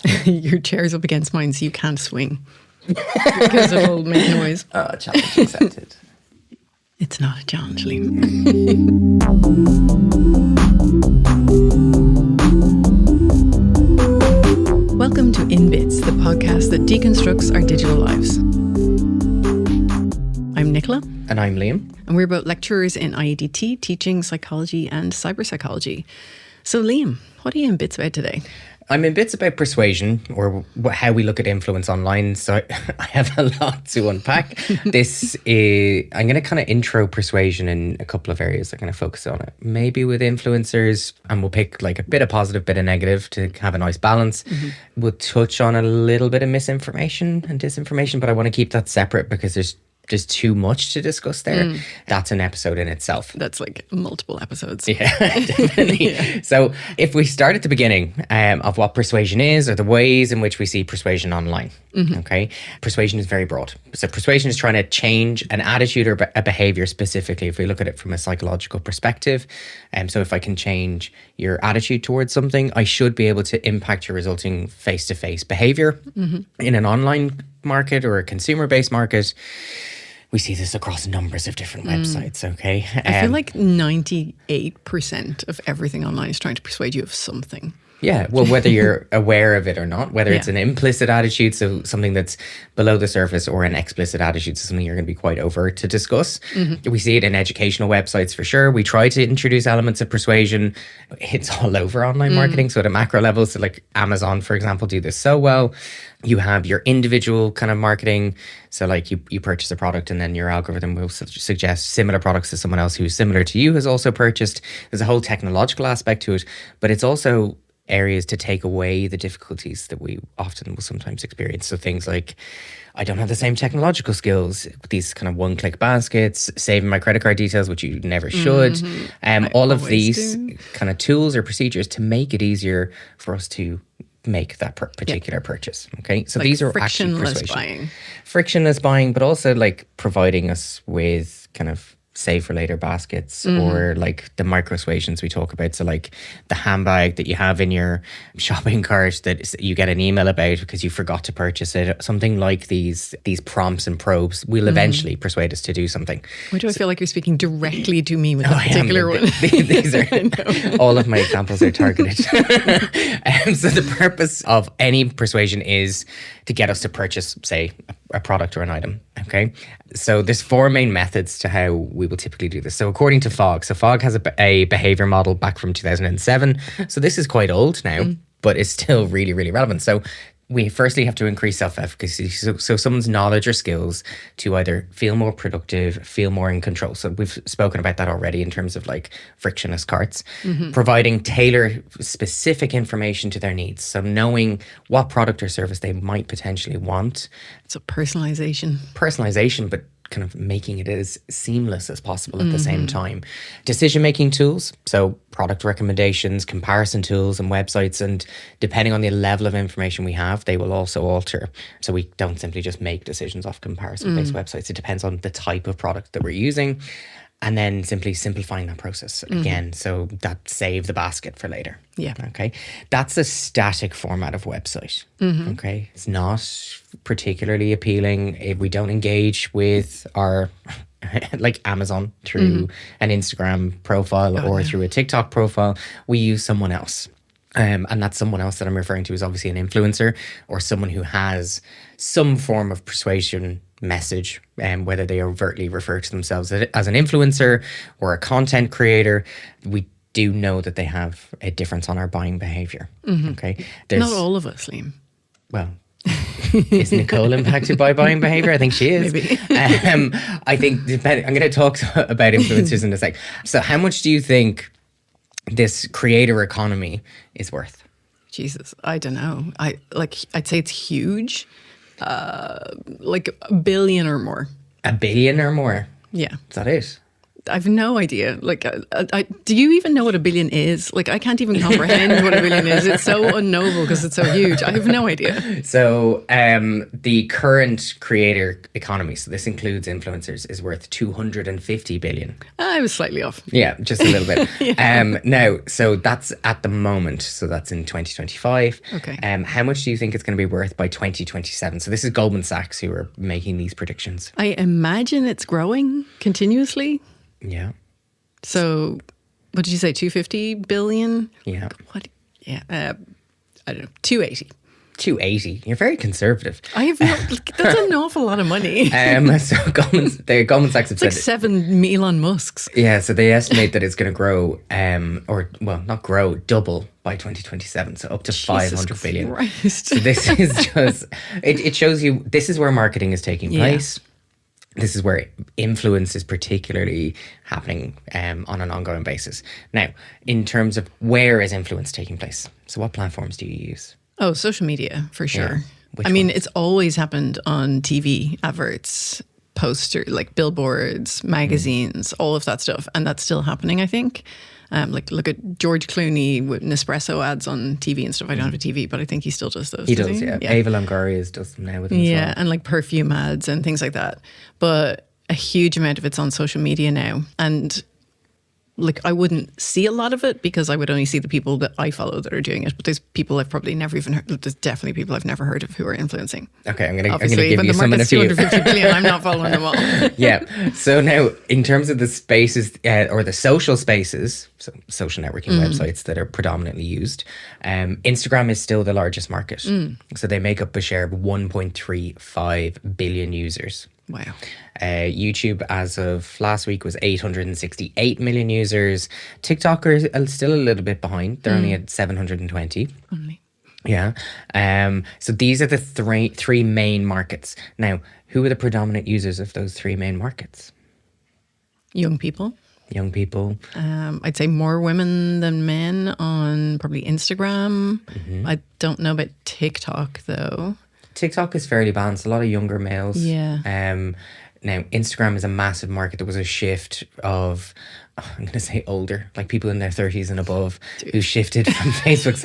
Your chair's up against mine, so you can't swing because it'll make noise. Challenge accepted. It's not a challenge, Liam. Welcome to In Bits, the podcast that deconstructs our digital lives. I'm Nicola. And I'm Liam. And we're both lecturers in IEDT, teaching psychology and cyberpsychology. So Liam, what are you in bits about today? I'm in bits about persuasion, or how we look at influence online. So I have a lot to unpack. I'm going to kind of intro persuasion in a couple of areas. I'm going to focus on it. Maybe with influencers, and we'll pick like a bit of positive, bit of negative to have a nice balance. Mm-hmm. We'll touch on a little bit of misinformation and disinformation, but I want to keep that separate because there's too much to discuss there. That's an episode in itself. That's like multiple episodes. Yeah, definitely. Yeah. So if we start at the beginning of what persuasion is, or the ways in which we see persuasion online, okay? Persuasion is very broad. So persuasion is trying to change an attitude or a behavior specifically, if we look at it from a psychological perspective. So if I can change your attitude towards something, I should be able to impact your resulting face-to-face behavior in an online market or a consumer-based market. We see this across numbers of different websites, okay? I feel like 98% of everything online is trying to persuade you of something. Yeah, well, whether you're aware of it or not, whether it's an implicit attitude, so something that's below the surface, or an explicit attitude, so something you're going to be quite overt to discuss. We see it in educational websites for sure. We try to introduce elements of persuasion. It's all over online marketing. So at a macro level, so like Amazon, for example, do this so well. You have your individual kind of marketing. So like you purchase a product and then your algorithm will suggest similar products to someone else who's similar to you has also purchased. There's a whole technological aspect to it, but it's also areas to take away the difficulties that we often will sometimes experience. So things like, I don't have the same technological skills, these kind of one-click baskets, saving my credit card details, which you never should. All of these kind of tools or procedures to make it easier for us to make that particular purchase. Okay, so like these are actually persuasion. Frictionless buying, but also like providing us with kind of save for later baskets, or like the microsuasions we talk about. So like the handbag that you have in your shopping cart that you get an email about because you forgot to purchase it. Something like these prompts and probes will eventually persuade us to do something. Why do I feel like you're speaking directly to me with that particular one? These are all of my examples are targeted. So the purpose of any persuasion is to get us to purchase, say, a product or an item. Okay, so there's four main methods to how we will typically do this. So according to Fogg, Fogg has a behavior model back from 2007. So this is quite old now, but it's still really, really relevant. So we firstly have to increase self-efficacy. So someone's knowledge or skills to either feel more productive, feel more in control. So we've spoken about that already in terms of like frictionless carts, providing tailor-specific information to their needs. So knowing what product or service they might potentially want. So personalization, but kind of making it as seamless as possible at the same time. Decision-making tools, so product recommendations, comparison tools and websites, and depending on the level of information we have, they will also alter. So we don't simply just make decisions off comparison-based websites. It depends on the type of product that we're using. And then simply simplifying that process again. So that save the basket for later. Yeah. Okay. That's a static format of website. Okay. It's not particularly appealing if we don't engage with our like Amazon through an Instagram profile or through a TikTok profile. We use someone else. And that someone else that I'm referring to is obviously an influencer or someone who has some form of persuasion message, whether they overtly refer to themselves as an influencer or a content creator. We do know that they have a difference on our buying behavior. Okay, not all of us, Liam. Well, is Nicole impacted by buying behavior? I think she is. Maybe. I think I'm going to talk about influencers in a sec. So how much do you think this creator economy is worth? Jesus, I don't know. I'd say it's huge. Like $1 billion or more. $1 billion or more? Yeah. Is that it? I've no idea. Like, do you even know what a billion is? Like, I can't even comprehend what a billion is. It's so unknowable because it's so huge. I have no idea. So the current creator economy, so this includes influencers, is worth 250 billion. I was slightly off. Yeah, just a little bit. Now, so that's at the moment. So that's in 2025. Okay. How much do you think it's going to be worth by 2027? So this is Goldman Sachs who are making these predictions. I imagine it's growing continuously. Yeah. So, what did you say? 250 billion? Yeah. What? Yeah. I don't know. 280. 280. You're very conservative. I have no, that's an awful lot of money. So Goldman Sachs have It's like said 7 Elon Musks. yeah, so they estimate that it's going to grow, not grow, double by 2027, so up to 500 billion. Christ. So this is just, it shows you, this is where marketing is taking place. This is where influence is particularly happening on an ongoing basis. Now, in terms of where is influence taking place? So what platforms do you use? Oh, social media, for sure. Which I mean, ones? it's always happened on TV, adverts, poster, like billboards, magazines, all of that stuff. And that's still happening, I think. Like, look at George Clooney with Nespresso ads on TV and stuff. I don't have a TV, but I think he still does those. He does, yeah. Ava Longoria does them now with him as well. And like perfume ads and things like that. But a huge amount of it's on social media now. And like, I wouldn't see a lot of it because I would only see the people that I follow that are doing it. But there's people I've probably never even heard. There's definitely people I've never heard of who are influencing. Okay, I'm gonna Obviously, give when you the some in a market's few. 250 billion, I'm not following them all. Yeah. So now, in terms of the spaces or the social spaces, so social networking websites that are predominantly used, Instagram is still the largest market. So they make up a share of 1.35 billion users. Wow. YouTube, as of last week, was 868 million users. TikTok are still a little bit behind. They're only at 720. Only. Yeah. So these are the three main markets. Now, who are the predominant users of those three main markets? Young people. Young people. I'd say more women than men on probably Instagram. I don't know about TikTok though. TikTok is fairly balanced. A lot of younger males. Yeah. Now, Instagram is a massive market. There was a shift of, I'm going to say older, like people in their 30s and above, who shifted from Facebook,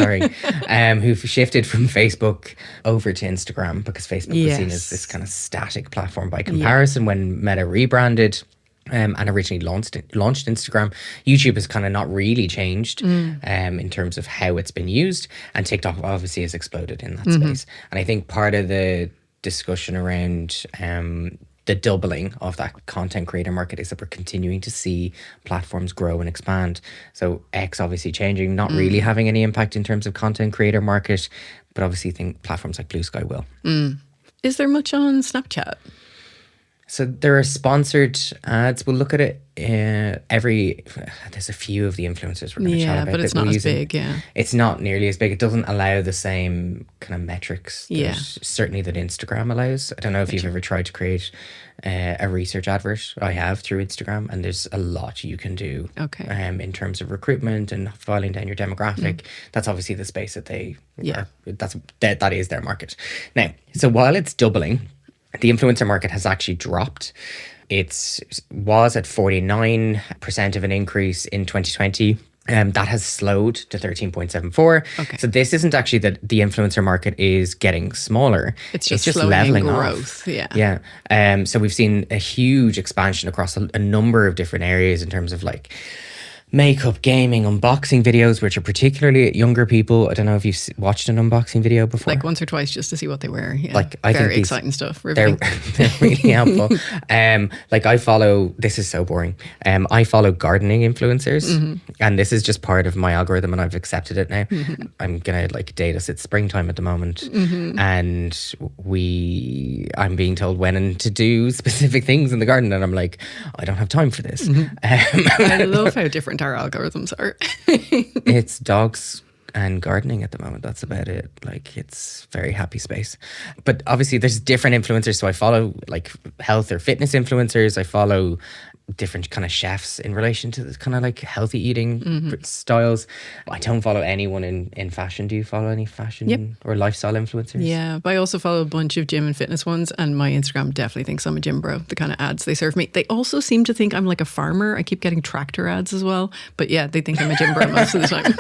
who shifted from Facebook over to Instagram because Facebook was seen as this kind of static platform by comparison when Meta rebranded. And originally launched Instagram. YouTube has kind of not really changed in terms of how it's been used. And TikTok obviously has exploded in that space. And I think part of the discussion around the doubling of that content creator market is that we're continuing to see platforms grow and expand. So X obviously changing, not really having any impact in terms of content creator market, but obviously think platforms like Blue Sky will. Is there much on Snapchat? So there are sponsored ads. We'll look at it there's a few of the influencers we're going to chat about. Yeah, but it's not as big, It's not nearly as big. It doesn't allow the same kind of metrics Yeah. certainly that Instagram allows. I don't know if you've ever tried to create a research advert. I have through Instagram, and there's a lot you can do in terms of recruitment and filing down your demographic. That's obviously the space that they that is their market. Now, so while it's doubling, the influencer market has actually dropped. It was at 49% of an increase in 2020. That has slowed to 13.74. Okay. So this isn't actually that the influencer market is getting smaller. It's just slowing leveling growth. off. Yeah. Yeah. So we've seen a huge expansion across a number of different areas in terms of like makeup, gaming, unboxing videos, which are particularly at younger people. I don't know if you've watched an unboxing video before. Like once or twice just to see what they wear. Yeah. Like I Very think exciting stuff. They're really helpful. Like I follow, this is so boring. I follow gardening influencers, and this is just part of my algorithm, and I've accepted it now. I'm gonna like date us. It's springtime at the moment, and I'm being told when to do specific things in the garden, and I'm like, I don't have time for this. I love how different our algorithms are. It's dogs and gardening at the moment. That's about it. Like, it's very happy space. But obviously there's different influencers. So I follow like health or fitness influencers. I follow different kind of chefs in relation to this kind of like healthy eating styles. I don't follow anyone in fashion. Do you follow any fashion or lifestyle influencers? Yeah, but I also follow a bunch of gym and fitness ones, and my Instagram definitely thinks I'm a gym bro, the kind of ads they serve me. They also seem to think I'm like a farmer. I keep getting tractor ads as well. But yeah, they think I'm a gym bro most of the time.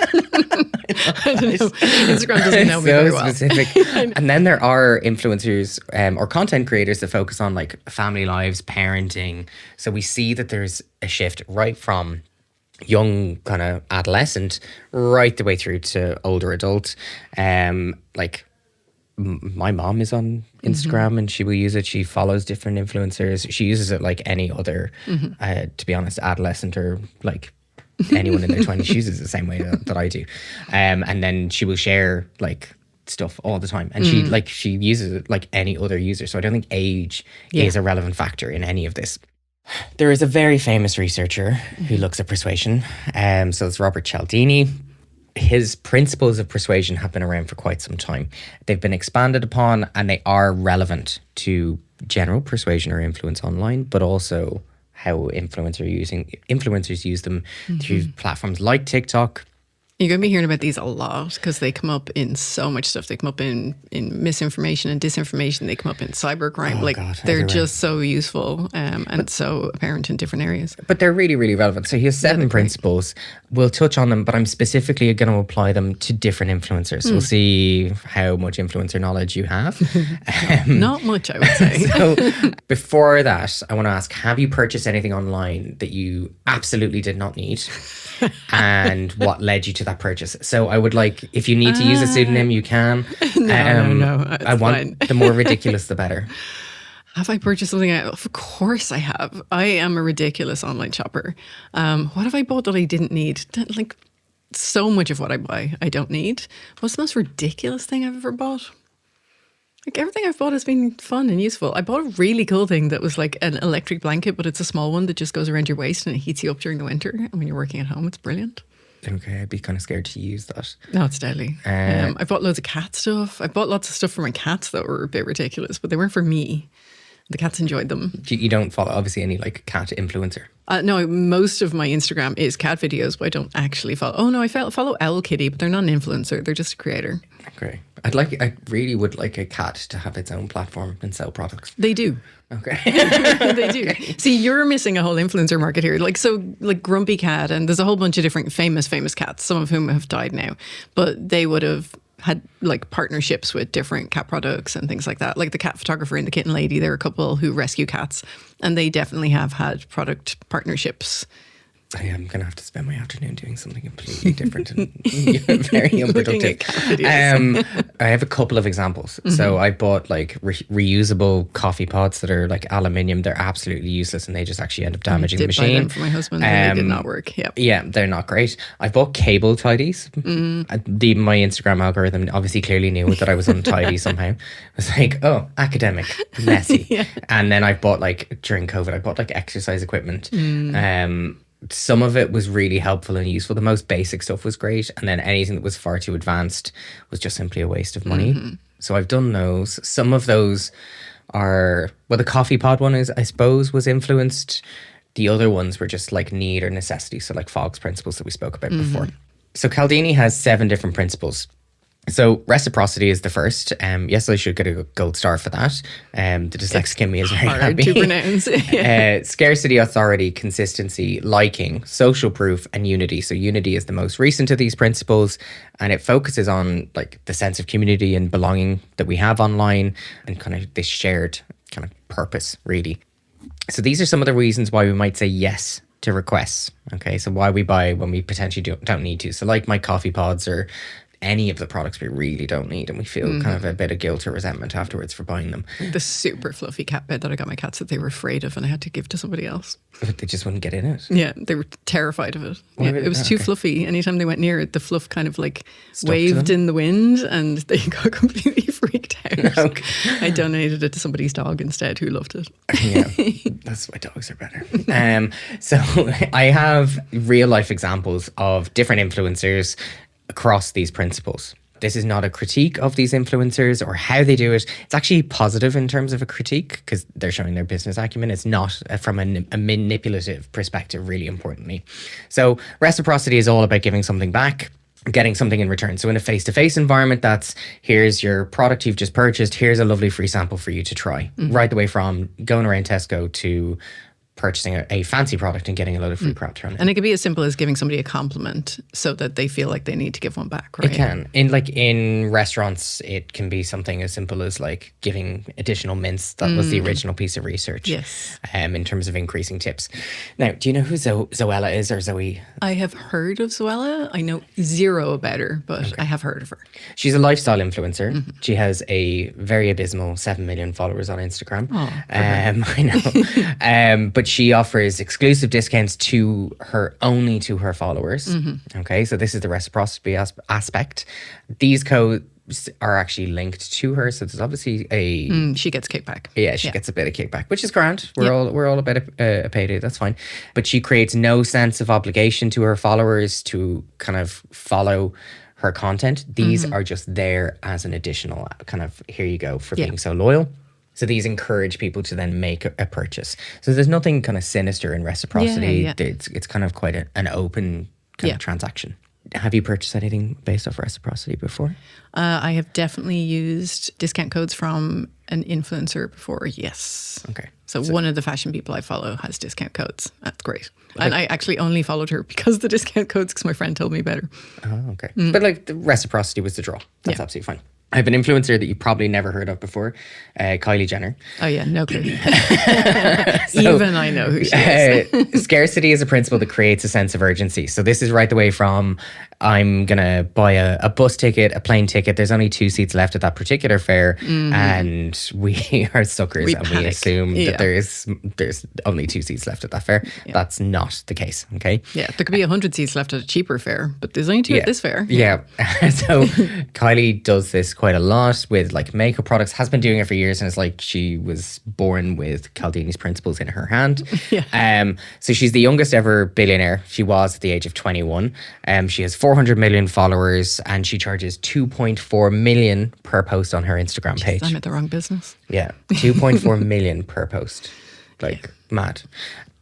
I don't know. Instagram doesn't know me very well. Specific. And then there are influencers or content creators that focus on like family lives, parenting. So we see that there's a shift right from young kind of adolescent right the way through to older adult. Like my mom is on Instagram and she will use it. She follows different influencers. She uses it like any other, to be honest, adolescent or like anyone in their 20s. She uses it the same way that I do. And then she will share like stuff all the time. And she uses it like any other user. So I don't think age is a relevant factor in any of this. There is a very famous researcher who looks at persuasion. So it's Robert Cialdini. His principles of persuasion have been around for quite some time. They've been expanded upon and they are relevant to general persuasion or influence online, but also how influencers use them through platforms like TikTok. You're going to be hearing about these a lot because they come up in so much stuff. They come up in misinformation and disinformation. They come up in cybercrime. They're just so useful and so apparent in different areas. But they're really, really relevant. So he has 7 principles. We'll touch on them, but I'm specifically going to apply them to different influencers. So we'll see how much influencer knowledge you have. Not much, I would say. So before that, I want to ask, have you purchased anything online that you absolutely did not need? And what led you to that purchase? So I would like, if you need to use a pseudonym, you can. No. I want the more ridiculous, the better. Have I purchased something? Of course I have. I am a ridiculous online shopper. What have I bought that I didn't need? Like so much of what I buy, I don't need. What's the most ridiculous thing I've ever bought? Like everything I've bought has been fun and useful. I bought a really cool thing that was like an electric blanket, but it's a small one that just goes around your waist and it heats you up during the winter. And when you're working at home, it's brilliant. Okay, I'd be kind of scared to use that. No, it's deadly. I bought loads of cat stuff. I bought lots of stuff for my cats that were a bit ridiculous, but they weren't for me. The cats enjoyed them. You don't follow, obviously, any like cat influencer? No, most of my Instagram is cat videos, but I don't actually follow. Oh no, I follow Owl Kitty, but they're not an influencer. They're just a creator. Okay. I really would like a cat to have its own platform and sell products. They do. Okay. They do. Okay. See, you're missing a whole influencer market here. Like Grumpy Cat, and there's a whole bunch of different famous cats, some of whom have died now, but they would have had like partnerships with different cat products and things like that. Like the cat photographer and the kitten lady, they're a couple who rescue cats, and they definitely have had product partnerships. I am going to have to spend my afternoon doing something completely different and very unproductive. I have a couple of examples. So I bought like reusable coffee pots that are like aluminium. They're absolutely useless and they just actually end up damaging the machine. I did buy them for my husband and they did not work. Yep. Yeah, they're not great. I bought cable tidies. My Instagram algorithm obviously clearly knew that I was untidy somehow. It was like, oh, academic, messy. Yeah. And then I bought like, during COVID, I bought like exercise equipment. Some of it was really helpful and useful. The most basic stuff was great. And then anything that was far too advanced was just simply a waste of money. So I've done those. Some of those are, well, the coffee pod one is, I suppose, was influenced. The other ones were just like need or necessity. So like Fogg's principles that we spoke about before. So Cialdini has 7 different principles. So reciprocity is the first. Yes, I should get a gold star for that. The dyslexic in me is very happy. To pronounce. Scarcity, authority, consistency, liking, social proof, and unity. So unity is the most recent of these principles, and it focuses on like the sense of community and belonging that we have online, and kind of this shared kind of purpose, really. So these are some of the reasons why we might say yes to requests. Okay, so why we buy when we potentially don't need to. So like my coffee pods or any of the products we really don't need, and we feel kind of a bit of guilt or resentment afterwards for buying them. The super fluffy cat bed that I got my cats that they were afraid of and I had to give to somebody else. But they just wouldn't get in it. Yeah, they were terrified of it. Yeah, it was too fluffy. Anytime they went near it, the fluff kind of like waved in the wind and they got completely freaked out. Okay. I donated it to somebody's dog instead who loved it. Yeah, that's why dogs are better. So I have real life examples of different influencers across these principles. This is not a critique of these influencers or how they do it. It's actually positive in terms of a critique because they're showing their business acumen. It's not from a manipulative perspective, really importantly. So reciprocity is all about giving something back, getting something in return. So in a face-to-face environment, that's here's your product you've just purchased. Here's a lovely free sample for you to try. Right the way from going around Tesco to purchasing a fancy product and getting a load of free crap thrown in. And it could be as simple as giving somebody a compliment so that they feel like they need to give one back, right? It can. In restaurants, it can be something as simple as like giving additional mints. That was the original piece of research. Yes. In terms of increasing tips. Now, do you know who Zoella is, or Zoe? I have heard of Zoella. I know zero about her, but I have heard of her. She's a lifestyle influencer. She has a very abysmal 7 million followers on Instagram. I know. But she offers exclusive discounts only to her followers. Okay, so this is the reciprocity aspect. These codes are actually linked to her, so there's obviously she gets kickback. Yeah, she gets a bit of kickback, which is grand. We're all about a payday. That's fine. But she creates no sense of obligation to her followers to kind of follow her content. These are just there as an additional kind of, here you go for being so loyal. So these encourage people to then make a purchase. So there's nothing kind of sinister in reciprocity. It's kind of quite an open kind of transaction. Have you purchased anything based off reciprocity before? I have definitely used discount codes from an influencer before, yes. Okay. So one of the fashion people I follow has discount codes. That's great. And I actually only followed her because of the discount codes because my friend told me about her. Oh, okay. But like the reciprocity was the draw. That's absolutely fine. I have an influencer that you probably never heard of before, Kylie Jenner. Oh yeah, no clue. Even I know who she is. Scarcity is a principle that creates a sense of urgency. So this is right the way from I'm going to buy a bus ticket, a plane ticket. There's only 2 seats left at that particular fare. And we are suckers we assume that there's only 2 seats left at that fare. Yeah. That's not the case, okay? Yeah, there could be 100 seats left at a cheaper fare, but there's only 2 at this fare. Yeah. So Kylie does this quite a lot with like makeup products, has been doing it for years, and it's like she was born with Cialdini's principles in her hand. So she's the youngest ever billionaire. She was at the age of 21. She has 400 million followers and she charges 2.4 million per post on her Instagram page. I'm at the wrong business. Yeah, 2.4 million per post. Like mad.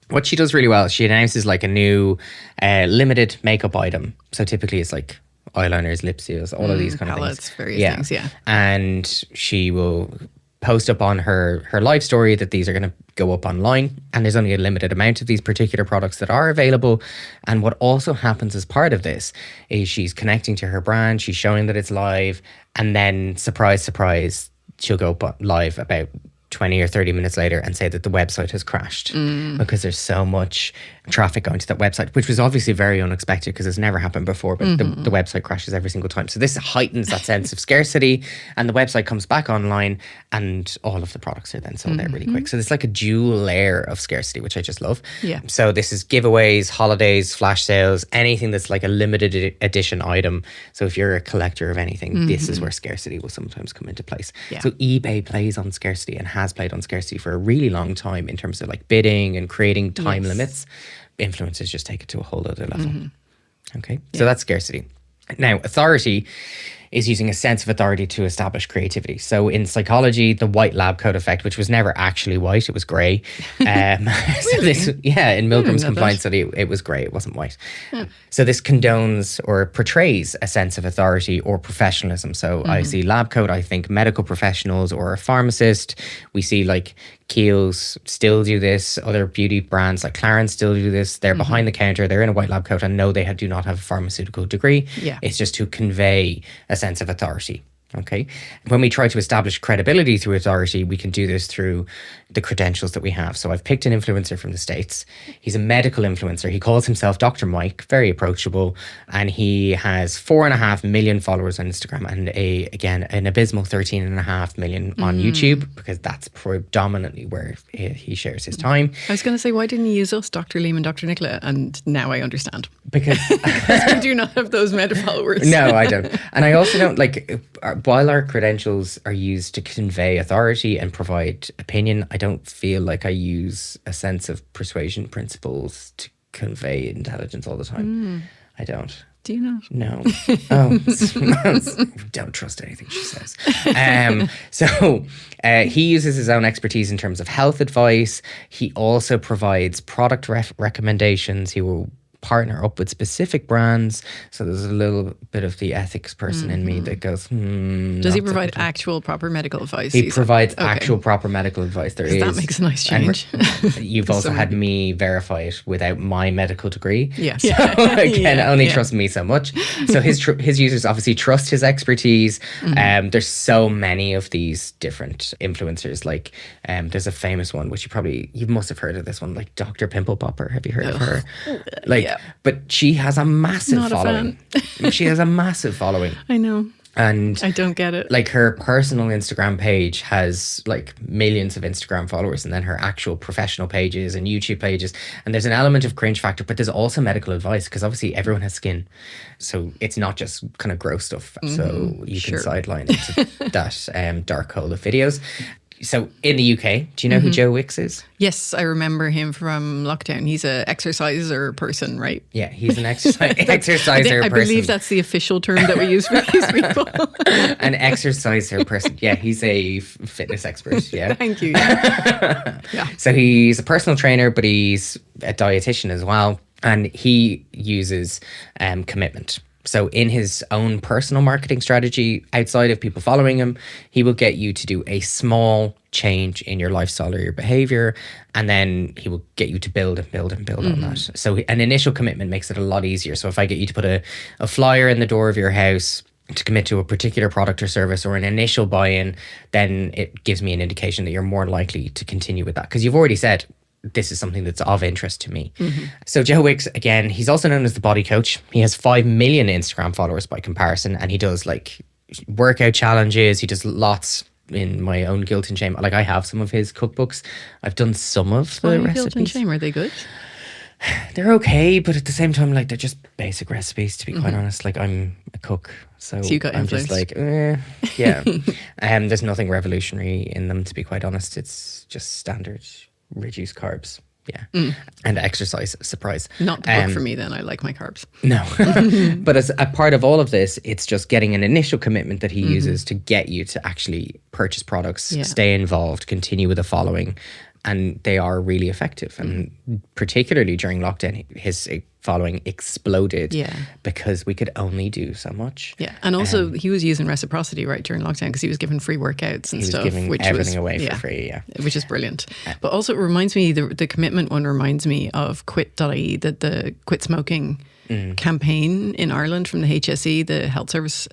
What she does really well, she announces like a new limited makeup item. So typically it's like eyeliners, lip seals, all of these kind palettes, of things. Various things, yeah. And she will post up on her live story that these are going to go up online, and there's only a limited amount of these particular products that are available. And what also happens as part of this is she's connecting to her brand, she's showing that it's live, and then surprise, surprise, she'll go up live about 20 or 30 minutes later and say that the website has crashed because there's so much traffic going to that website, which was obviously very unexpected because it's never happened before, but the website crashes every single time. So this heightens that sense of scarcity, and the website comes back online and all of the products are then sold out really quick. So there's like a dual layer of scarcity, which I just love. Yeah. So this is giveaways, holidays, flash sales, anything that's like a limited edition item. So if you're a collector of anything, this is where scarcity will sometimes come into place. Yeah. So eBay plays on scarcity and has played on scarcity for a really long time in terms of like bidding and creating time limits. Influencers just take it to a whole other level. Okay, so that's scarcity. Now, authority is using a sense of authority to establish creativity. So in psychology, the white lab coat effect, which was never actually white, it was grey. So this, in Milgram's compliance study, it was grey, it wasn't white. So this condones or portrays a sense of authority or professionalism. So I see lab coat, I think medical professionals or a pharmacist. We see like Kiehl's still do this. Other beauty brands like Clarins still do this. They're behind the counter. They're in a white lab coat and no, they do not have a pharmaceutical degree. Yeah. It's just to convey a sense of authority. Okay. When we try to establish credibility through authority, we can do this through the credentials that we have. So I've picked an influencer from the States. He's a medical influencer. He calls himself Dr. Mike, very approachable. And he has 4.5 million followers on Instagram and an abysmal 13.5 million on YouTube, because that's predominantly where he shares his time. I was going to say, why didn't you use us, Dr. Liam and Dr. Nicola? And now I understand. Because we do not have those meta followers. No, I don't. And I also don't like, while our credentials are used to convey authority and provide opinion, I don't feel like I use a sense of persuasion principles to convey intelligence all the time. I don't. Do you not? No. Oh, don't trust anything she says. So he uses his own expertise in terms of health advice. He also provides product recommendations. He will partner up with specific brands. So there's a little bit of the ethics person in me that goes, Does he provide actual proper medical advice? He provides actual proper medical advice. There is. That makes a nice change. You've also had me verify it without my medical degree. Yes. So again, only trust me so much. So his users obviously trust his expertise. There's so many of these different influencers. Like there's a famous one, which you must have heard of this one, like Dr. Pimple Popper. Have you heard of her? Like, but she has a massive following. She has a massive following. I know. And I don't get it. Like her personal Instagram page has like millions of Instagram followers, and then her actual professional pages and YouTube pages. And there's an element of cringe factor, but there's also medical advice because obviously everyone has skin. So it's not just kind of gross stuff. So you can sideline into that dark hole of videos. So in the UK, do you know who Joe Wicks is? Yes, I remember him from lockdown. He's an exerciser person, right? Yeah, he's an exerciser person. I believe that's the official term that we use for these people. An exerciser person. Yeah, he's a fitness expert. Yeah. Thank you. Yeah. So he's a personal trainer, but he's a dietitian as well. And he uses commitment. So in his own personal marketing strategy, outside of people following him, he will get you to do a small change in your lifestyle or your behavior, and then he will get you to build and build and build on that. So an initial commitment makes it a lot easier. So if I get you to put a flyer in the door of your house to commit to a particular product or service, or an initial buy-in, then it gives me an indication that you're more likely to continue with that, because you've already said, this is something that's of interest to me. So Joe Wicks, again, he's also known as the body coach. He has 5 million Instagram followers by comparison, and he does like workout challenges. He does lots in my own guilt and shame. Like I have some of his cookbooks. I've done some of the recipes. Guilt and shame, are they good? They're okay, but at the same time, like they're just basic recipes, to be quite honest. Like I'm a cook, so you got I'm influenced. just like, yeah. There's nothing revolutionary in them, to be quite honest. It's just standard reduce carbs, and exercise. Surprise. Not the book for me then. I like my carbs. No. But as a part of all of this, it's just getting an initial commitment that he uses to get you to actually purchase products, stay involved, continue with the following, and they are really effective. And particularly during lockdown, his following exploded because we could only do so much. Yeah, and also he was using reciprocity right during lockdown because he was giving free workouts and stuff. He was giving everything away for free, which is brilliant. But also it reminds me, the commitment one reminds me of quit.ie, the quit smoking campaign in Ireland from the HSE, the Health Service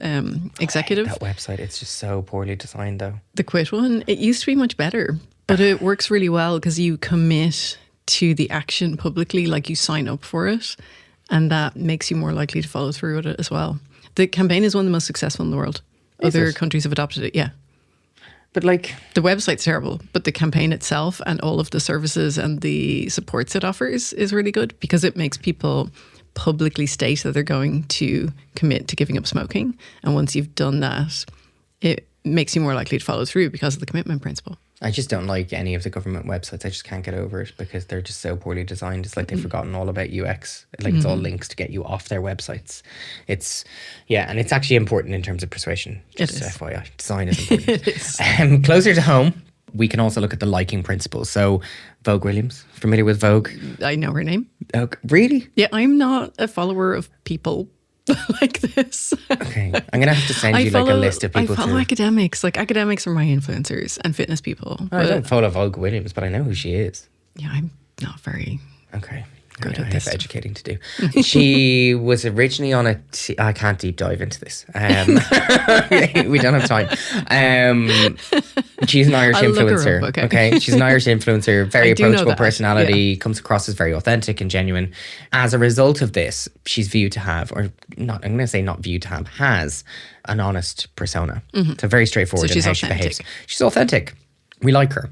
Executive. That website, it's just so poorly designed though. The quit one, it used to be much better, but it works really well because you commit to the action publicly, like you sign up for it, and that makes you more likely to follow through with it as well. The campaign is one of the most successful in the world. Other countries have adopted it, But like the website's terrible, but the campaign itself and all of the services and the supports it offers is really good because it makes people publicly state that they're going to commit to giving up smoking. And once you've done that, it makes you more likely to follow through because of the commitment principle. I just don't like any of the government websites. I just can't get over it because they're just so poorly designed. It's like they've forgotten all about UX. Like it's all links to get you off their websites. And it's actually important in terms of persuasion. Just FYI, design is important. It is. Closer to home, we can also look at the liking principle. So Vogue Williams, familiar with Vogue? I know her name. Oh, really? Yeah, I'm not a follower of people like this. Okay, I'm gonna have to send you like a list of people. I follow academics. Like academics are my influencers and fitness people. I don't follow Vogue Williams, but I know who she is. Yeah, I'm not very good at this. I have educating to do. She was originally on I can't deep dive into this. We don't have time. She's an Irish influencer. Up, okay. She's an Irish influencer, very approachable personality, comes across as very authentic and genuine. As a result of this, she's viewed to have, or not, I'm going to say not viewed to have, has an honest persona. So very straightforward in how she behaves. She's authentic. We like her.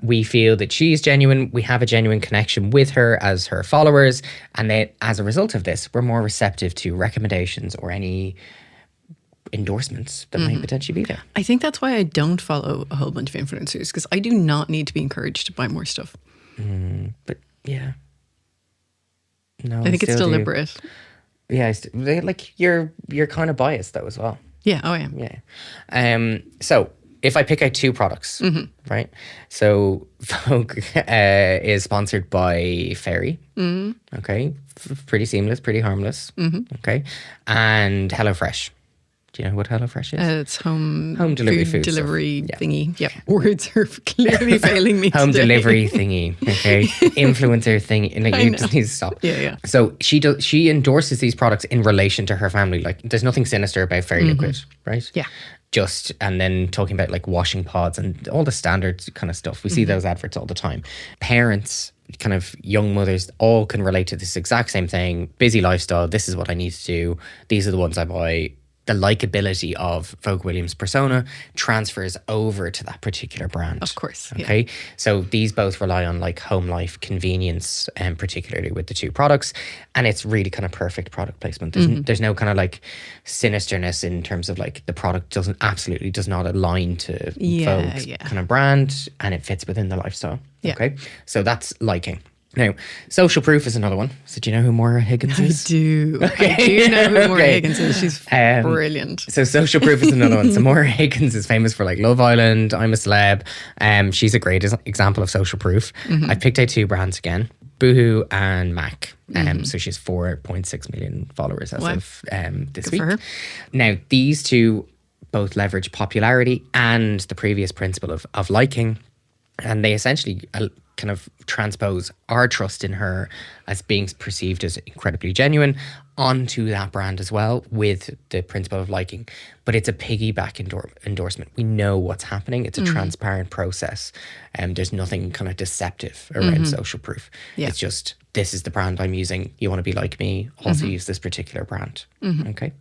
We feel that she's genuine. We have a genuine connection with her as her followers. And that as a result of this, we're more receptive to recommendations or any endorsements that might potentially be there. I think that's why I don't follow a whole bunch of influencers, because I do not need to be encouraged to buy more stuff. But yeah. No, I think it's deliberate. Yeah, like you're kind of biased though as well. Yeah. Oh, yeah. Yeah. So if I pick out two products, right? So Vogue is sponsored by Fairy. Okay. Pretty seamless, pretty harmless. Okay. And HelloFresh. Do you know what HelloFresh is? It's home delivery food stuff. delivery thingy. Yeah. Words are clearly failing me Home today. delivery thingy, okay? Influencer thingy. And like, you just need to stop. Yeah. So she endorses these products in relation to her family. Like, there's nothing sinister about Fairy Liquid, right? Yeah. And then talking about like washing pods and all the standard kind of stuff. We see those adverts all the time. Parents, kind of young mothers, all can relate to this exact same thing. Busy lifestyle. This is what I need to do. These are the ones I buy. The likability of Vogue Williams' persona transfers over to that particular brand. Of course. Okay. So these both rely on like home life convenience, and particularly with the two products. And it's really kind of perfect product placement. There's no kind of like sinisterness in terms of like the product absolutely does not align to Vogue's kind of brand, and it fits within the lifestyle. Yeah. Okay. So that's liking. Now, social proof is another one. So do you know who Maura Higgins is? I do. Okay. I do know who Maura Higgins is. She's brilliant. So social proof is another one. So Maura Higgins is famous for like Love Island, I'm a Celeb. She's a great example of social proof. I picked out two brands again, Boohoo and MAC. So she has 4.6 million followers as of this week. For her. Now, these two both leverage popularity and the previous principle of liking. And they essentially kind of transpose our trust in her as being perceived as incredibly genuine onto that brand as well, with the principle of liking. But it's a piggyback endorsement. We know what's happening. It's a transparent process. There's nothing kind of deceptive around social proof. Yeah. It's just, this is the brand I'm using. You want to be like me, also use this particular brand. Okay.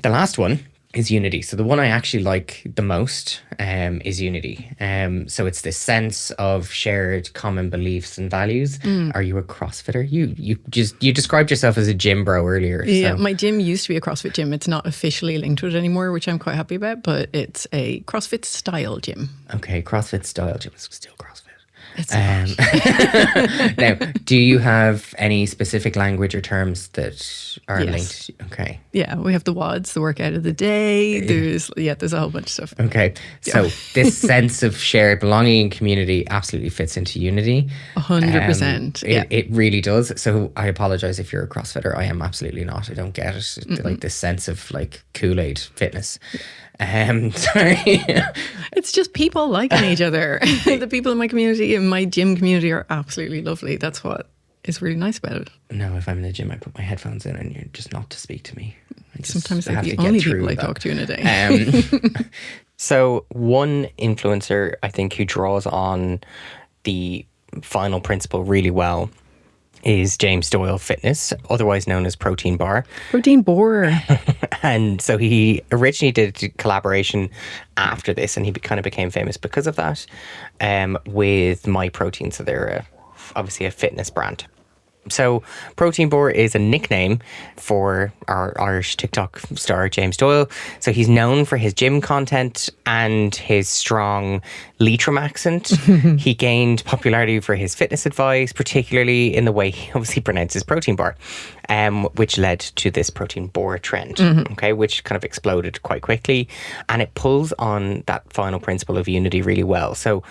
The last one is Unity. So the one I actually like the most is Unity. So it's this sense of shared common beliefs and values. Are you a CrossFitter? You described yourself as a gym bro earlier. Yeah, So. my gym used to be a CrossFit gym. It's not officially linked to it anymore, which I'm quite happy about, but it's a CrossFit style gym. Okay, CrossFit style gym is still CrossFit. It's not. Now, do you have any specific language or terms that are Yes. linked? Okay. Yeah, we have the WODs, the workout of the day. There's a whole bunch of stuff. Okay. So this sense of shared belonging and community absolutely fits into Unity. 100%. Yeah. It really does. So I apologize if you're a CrossFitter. I am absolutely not. I don't get it. Like this sense of like Kool-Aid fitness. Sorry. It's just people liking each other. The people in my community, in my gym community, are absolutely lovely. That's what is really nice about it. No, if I'm in the gym, I put my headphones in and you're just not to speak to me. Sometimes I they're have the to get only through people I that. talk to in a day. So one influencer, I think, who draws on the final principle really well is James Doyle Fitness, otherwise known as Protein Bar. Protein Boar. And so he originally did a collaboration after this, and he kind of became famous because of that, with MyProtein. So they're obviously a fitness brand. So Protein Bar is a nickname for our Irish TikTok star, James Doyle. So he's known for his gym content and his strong Leitrim accent. He gained popularity for his fitness advice, particularly in the way he obviously pronounces protein bar, which led to this protein bar trend, okay, which kind of exploded quite quickly. And it pulls on that final principle of unity really well. So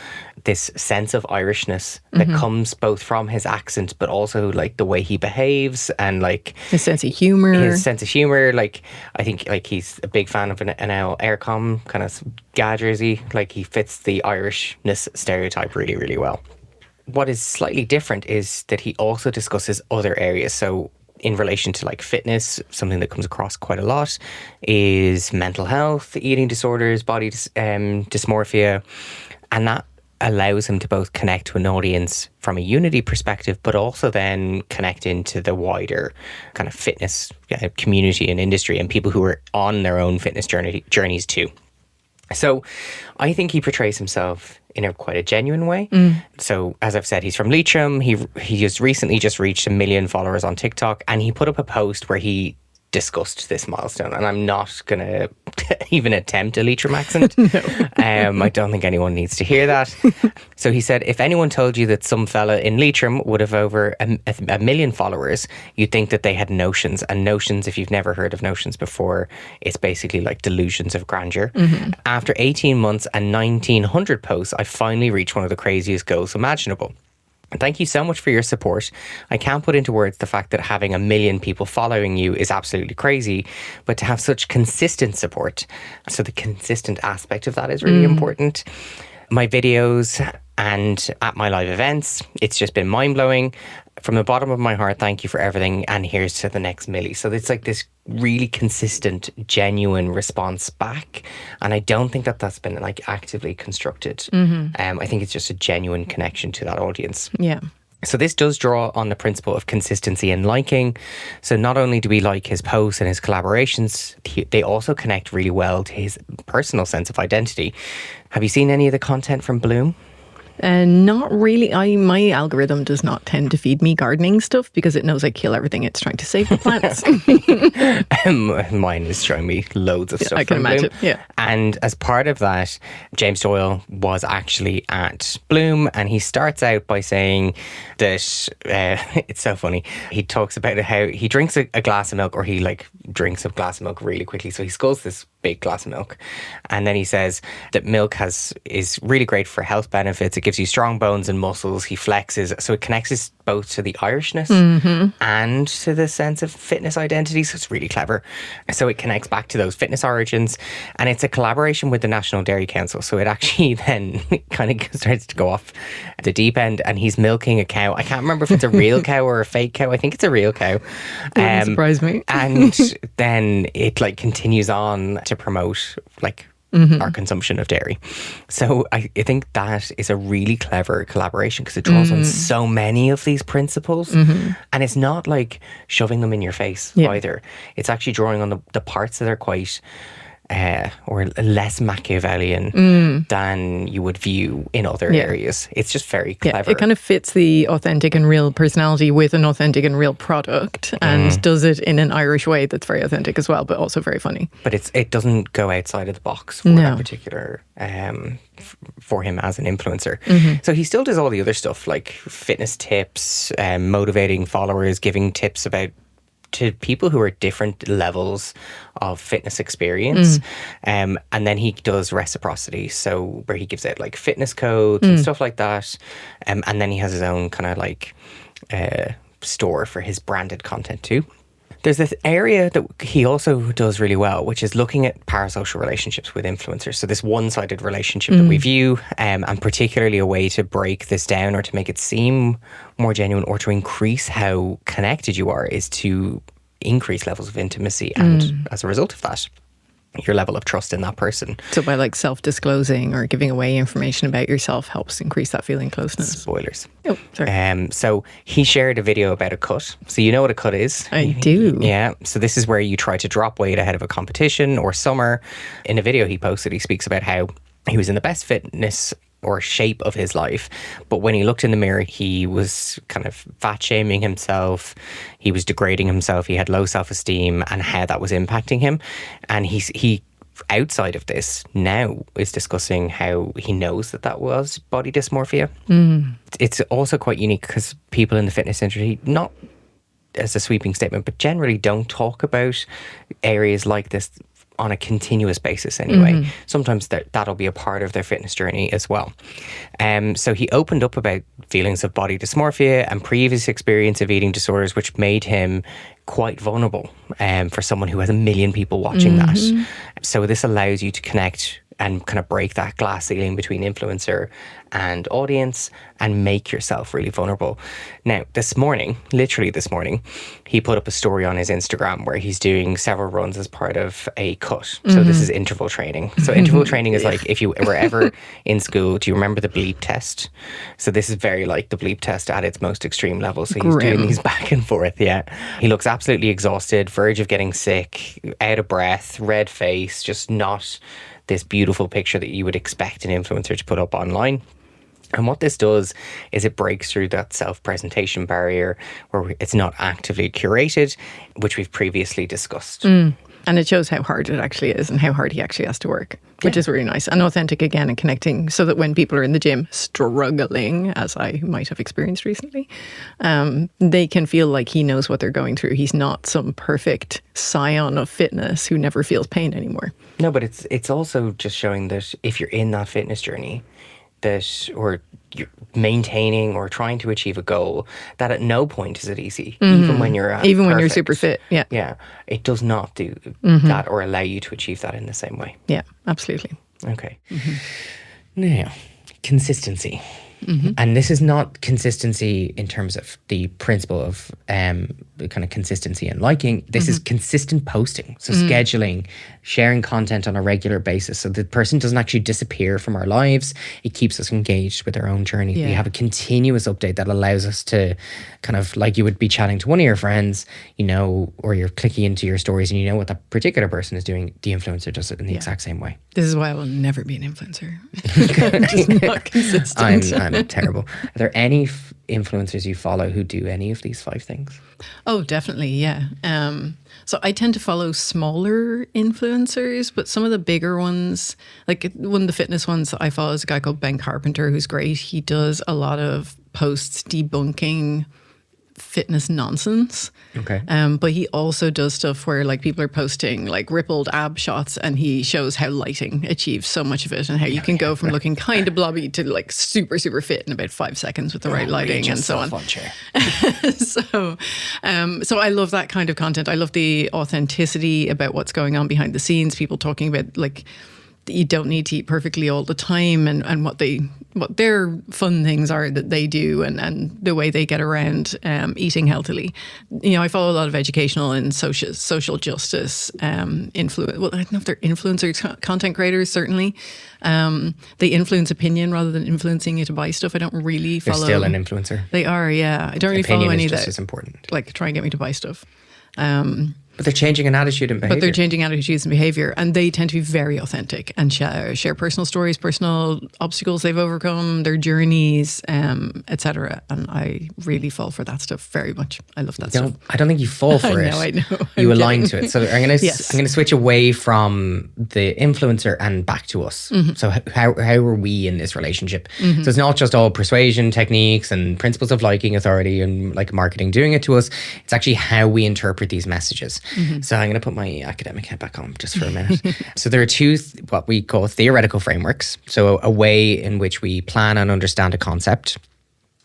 this sense of Irishness that comes both from his accent, but also like the way he behaves and like His sense of humor. Like I think like he's a big fan of an Aircom kind of GA jersey. Like he fits the Irishness stereotype really, really well. What is slightly different is that he also discusses other areas. So in relation to like fitness, something that comes across quite a lot is mental health, eating disorders, body dysmorphia, and that allows him to both connect to an audience from a unity perspective, but also then connect into the wider kind of fitness community and industry and people who are on their own fitness journeys too. So I think he portrays himself in quite a genuine way. So as I've said, he's from Leitrim. He just recently reached 1 million followers on TikTok, and he put up a post where he discussed this milestone, and I'm not going to even attempt a Leitrim accent. I don't think anyone needs to hear that. So he said, if anyone told you that some fella in Leitrim would have over a million followers, you'd think that they had notions. And notions, if you've never heard of notions before, it's basically like delusions of grandeur. After 18 months and 1,900 posts, I finally reached one of the craziest goals imaginable. Thank you so much for your support. I can't put into words the fact that having 1 million people following you is absolutely crazy, but to have such consistent support. So the consistent aspect of that is really important. My videos and at my live events, it's just been mind-blowing. From the bottom of my heart, thank you for everything, and here's to the next milli. So it's like this really consistent, genuine response back, and I don't think that that's been like actively constructed. I think it's just a genuine connection to that audience. Yeah. So this does draw on the principle of consistency and liking. So not only do we like his posts and his collaborations, they also connect really well to his personal sense of identity. Have you seen any of the content from Bloom? Not really. My algorithm does not tend to feed me gardening stuff because it knows I kill everything it's trying to save the plants. Mine is showing me loads of stuff. I can from imagine. Bloom. Yeah. And as part of that, James Doyle was actually at Bloom, and he starts out by saying that it's so funny. He talks about how he drinks a glass of milk, or he like drinks a glass of milk really quickly. So he sculls this big glass of milk, and then he says that milk is really great for health benefits. It gives you strong bones and muscles. He flexes, so it connects us both to the Irishness and to the sense of fitness identity. So it's really clever. So it connects back to those fitness origins, and it's a collaboration with the National Dairy Council. So it actually then kind of starts to go off the deep end, and he's milking a cow. I can't remember if it's a real cow or a fake cow. I think it's a real cow. Wouldn't surprise me. And then it like continues on to promote like our consumption of dairy. So I think that is a really clever collaboration because it draws on so many of these principles, and it's not like shoving them in your face either. It's actually drawing on the parts that are quite or less Machiavellian than you would view in other areas. It's just very clever. Yeah, it kind of fits the authentic and real personality with an authentic and real product, and does it in an Irish way that's very authentic as well, but also very funny. But it doesn't go outside of the box for that particular, for him as an influencer. So he still does all the other stuff like fitness tips, motivating followers, giving tips to people who are different levels of fitness experience. And then he does reciprocity. So where he gives out like fitness codes and stuff like that. And then he has his own kind of like store for his branded content too. There's this area that he also does really well, which is looking at parasocial relationships with influencers. So this one-sided relationship that we view, and particularly a way to break this down or to make it seem more genuine or to increase how connected you are is to increase levels of intimacy. And as a result of that, your level of trust in that person. So by like self-disclosing or giving away information about yourself helps increase that feeling closeness. Spoilers. Oh, sorry. So he shared a video about a cut. So you know what a cut is? I do. Yeah. So this is where you try to drop weight ahead of a competition or summer. In a video he posted, he speaks about how he was in the best fitness or shape of his life, but when he looked in the mirror, he was kind of fat shaming himself. He was degrading himself. He had low self-esteem, and how that was impacting him. And he outside of this now is discussing how he knows that was body dysmorphia. It's also quite unique because people in the fitness industry, not as a sweeping statement, but generally don't talk about areas like this on a continuous basis anyway. Sometimes that'll be a part of their fitness journey as well. So he opened up about feelings of body dysmorphia and previous experience of eating disorders, which made him quite vulnerable for someone who has 1 million people watching that. So this allows you to connect and kind of break that glass ceiling between influencer and audience and make yourself really vulnerable. Now, literally this morning, he put up a story on his Instagram where he's doing several runs as part of a cut. So this is interval training. So interval training is like if you were ever in school, do you remember the bleep test? So this is very like the bleep test at its most extreme level. So he's doing these back and forth, He looks absolutely exhausted, verge of getting sick, out of breath, red face, just not this beautiful picture that you would expect an influencer to put up online. And what this does is it breaks through that self-presentation barrier where it's not actively curated, which we've previously discussed. And it shows how hard it actually is and how hard he actually has to work, which is really nice. And authentic again and connecting so that when people are in the gym struggling, as I might have experienced recently, they can feel like he knows what they're going through. He's not some perfect scion of fitness who never feels pain anymore. No, but it's also just showing that if you're in that fitness journey, that or you're maintaining or trying to achieve a goal, that at no point is it easy, even when you're when you're super fit. Yeah, it does not do that or allow you to achieve that in the same way. Yeah, absolutely. Okay. Now, consistency. And this is not consistency in terms of the principle of kind of consistency and liking. This is consistent posting. So scheduling, sharing content on a regular basis. So the person doesn't actually disappear from our lives. It keeps us engaged with our own journey. Yeah. We have a continuous update that allows us to kind of like you would be chatting to one of your friends, you know, or you're clicking into your stories and you know what that particular person is doing. The influencer does it in the exact same way. This is why I will never be an influencer. I'm just not consistent. I'm terrible. Are there any influencers you follow who do any of these 5 things? Oh, definitely, yeah. So I tend to follow smaller influencers, but some of the bigger ones, like one of the fitness ones that I follow is a guy called Ben Carpenter, who's great. He does a lot of posts debunking fitness nonsense. Okay. But he also does stuff where like people are posting like rippled ab shots and he shows how lighting achieves so much of it and how you can go from looking kind of blobby to like super, super fit in about 5 seconds with the right lighting and so on. So I love that kind of content. I love the authenticity about what's going on behind the scenes, people talking about like you don't need to eat perfectly all the time and what their fun things are that they do and the way they get around eating healthily. You know, I follow a lot of educational and social justice influence. Well, I don't know if they're influencers, content creators, certainly. They influence opinion rather than influencing you to buy stuff. I don't really follow. They're still an influencer. They are, yeah. I don't really Opinion follow any is of just that. as important. Like try and get me to buy stuff. But they're changing an attitude and behavior. But they're changing attitudes and behavior, and they tend to be very authentic and share personal stories, personal obstacles they've overcome, their journeys, etc. And I really fall for that stuff very much. I love that stuff. I don't think you fall for it. I know. You align to it. So I'm going Yes. to switch away from the influencer and back to us. So how are we in this relationship? So it's not just all persuasion techniques and principles of liking, authority, and like marketing doing it to us. It's actually how we interpret these messages. So I'm going to put my academic hat back on just for a minute. So there are 2 what we call theoretical frameworks. So a way in which we plan and understand a concept.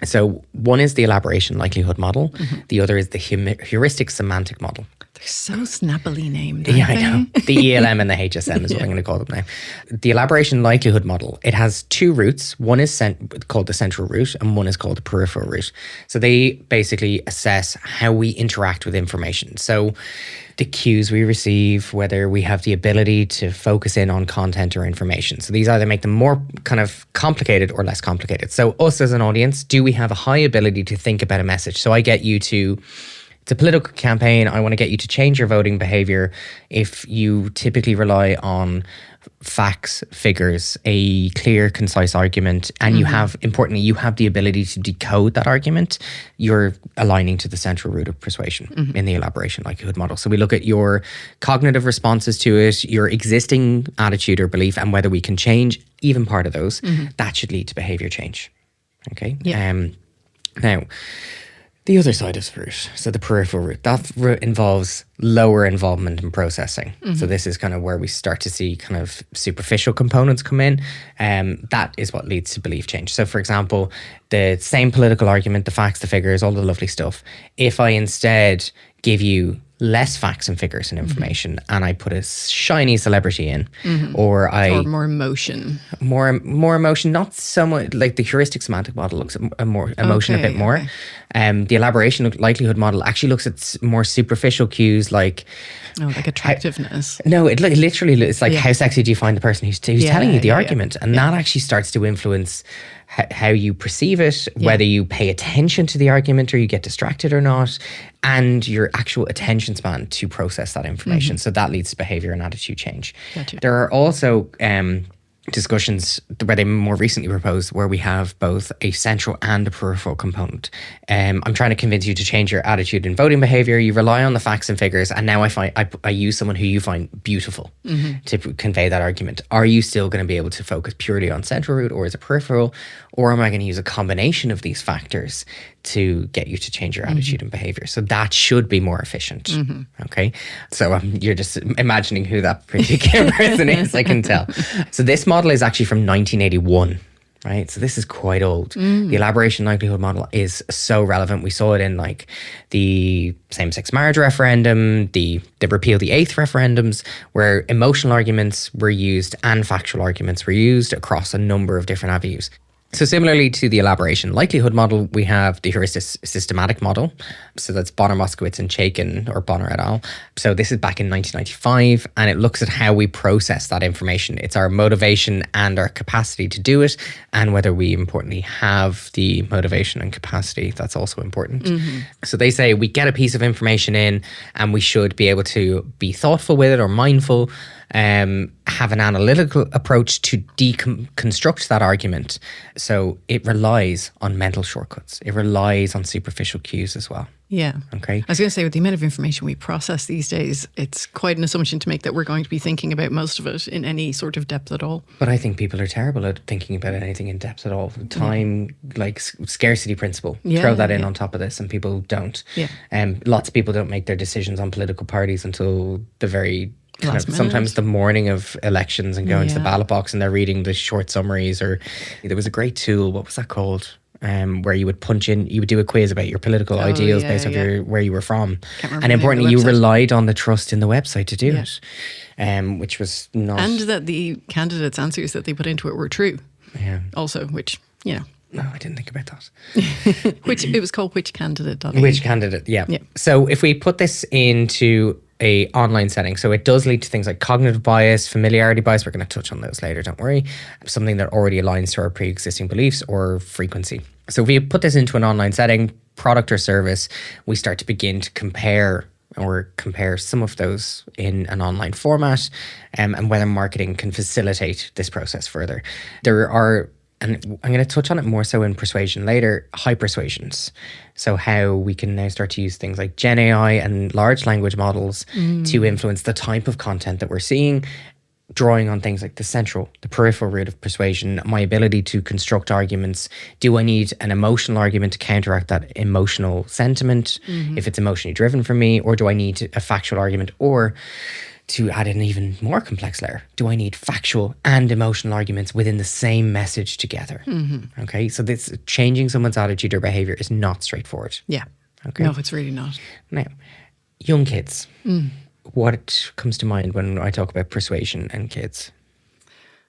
So one is the elaboration likelihood model. The other is the heuristic semantic model. They're so snappily named. Yeah, I know. The ELM and the HSM is what I'm going to call them now. The elaboration likelihood model, it has 2 roots. One is called the central root and one is called the peripheral root. So they basically assess how we interact with information. So the cues we receive, whether we have the ability to focus in on content or information. So these either make them more kind of complicated or less complicated. So us as an audience, do we have a high ability to think about a message? So I get you to... It's a political campaign. I want to get you to change your voting behavior. If you typically rely on facts, figures, a clear, concise argument, and you have, importantly, you have the ability to decode that argument, you're aligning to the central root of persuasion in the elaboration likelihood model. So we look at your cognitive responses to it, your existing attitude or belief, and whether we can change even part of those. That should lead to behavior change. Okay? Yeah. Now, the other side of the route, so the peripheral route, that route involves lower involvement in processing. So this is kind of where we start to see kind of superficial components come in. That is what leads to belief change. So for example, the same political argument, the facts, the figures, all the lovely stuff. If I instead give you less facts and figures and information and I put a shiny celebrity in or more emotion. More emotion, not so much like the heuristic semantic model looks at more emotion a bit more. The elaboration likelihood model actually looks at more superficial cues like Attractiveness. No, it literally it's like how sexy do you find the person who's telling you the argument, and that actually starts to influence how you perceive it, whether you pay attention to the argument or you get distracted or not, and your actual attention span to process that information. So that leads to behavior and attitude change. Gotcha. There are also discussions where they more recently proposed where we have both a central and a peripheral component. I'm trying to convince you to change your attitude and voting behavior. You rely on the facts and figures, and now I use someone who you find beautiful to convey that argument. Are you still going to be able to focus purely on central root, or is it peripheral, or am I going to use a combination of these factors to get you to change your attitude and behavior? So that should be more efficient. Okay, so you're just imagining who that particular person is, I can tell. So this model is actually from 1981. Right, so this is quite old. The elaboration likelihood model is so relevant. We saw it in like the same-sex marriage referendum, the repeal the eighth referendums, where emotional arguments were used and factual arguments were used across a number of different avenues. So similarly to the elaboration likelihood model, we have the heuristic systematic model. So that's Bonner, Moskowitz and Chaikin, or Bonner et al. So this is back in 1995, and it looks at how we process that information. It's our motivation and our capacity to do it, and whether we importantly have the motivation and capacity. That's also important. So they say we get a piece of information in, and we should be able to be thoughtful with it or mindful, have an analytical approach to deconstruct that argument. So it relies on mental shortcuts. It relies on superficial cues as well. Yeah. Okay. I was going to say, with the amount of information we process these days, it's quite an assumption to make that we're going to be thinking about most of it in any sort of depth at all. But I think people are terrible at thinking about anything in depth at all. Time, like scarcity principle. Yeah, Throw that in on top of this, and people don't. Yeah. Lots of people don't make their decisions on political parties until the very Last minute. sometimes the morning of elections, and go into the ballot box and they're reading the short summaries. Or there was a great tool, what was that called? Where you would punch in, you would do a quiz about your political ideals based on where you were from. And importantly, you relied on the trust in the website to do it, which was not. And that the candidates' answers that they put into it were true. Yeah. Also, which, No, I didn't think about that. which it was called Which Candidate. Which candidate, yeah. So if we put this into a online setting, so it does lead to things like cognitive bias, familiarity bias. We're going to touch on those later, don't worry. Something that already aligns to our pre-existing beliefs or frequency. So if we put this into an online setting, product or service, we start to begin to compare some of those in an online format, and whether marketing can facilitate this process further. There are, and I'm going to touch on it more so in Persuasion later, high persuasions. So how we can now start to use things like Gen AI and large language models to influence the type of content that we're seeing, drawing on things like the peripheral root of persuasion, my ability to construct arguments. Do I need an emotional argument to counteract that emotional sentiment if it's emotionally driven for me, or do I need a factual argument? Or to add an even more complex layer, do I need factual and emotional arguments within the same message together? Okay, so this changing someone's attitude or behavior is not straightforward. Yeah. Okay. No, it's really not. Now, young kids, what comes to mind when I talk about persuasion and kids?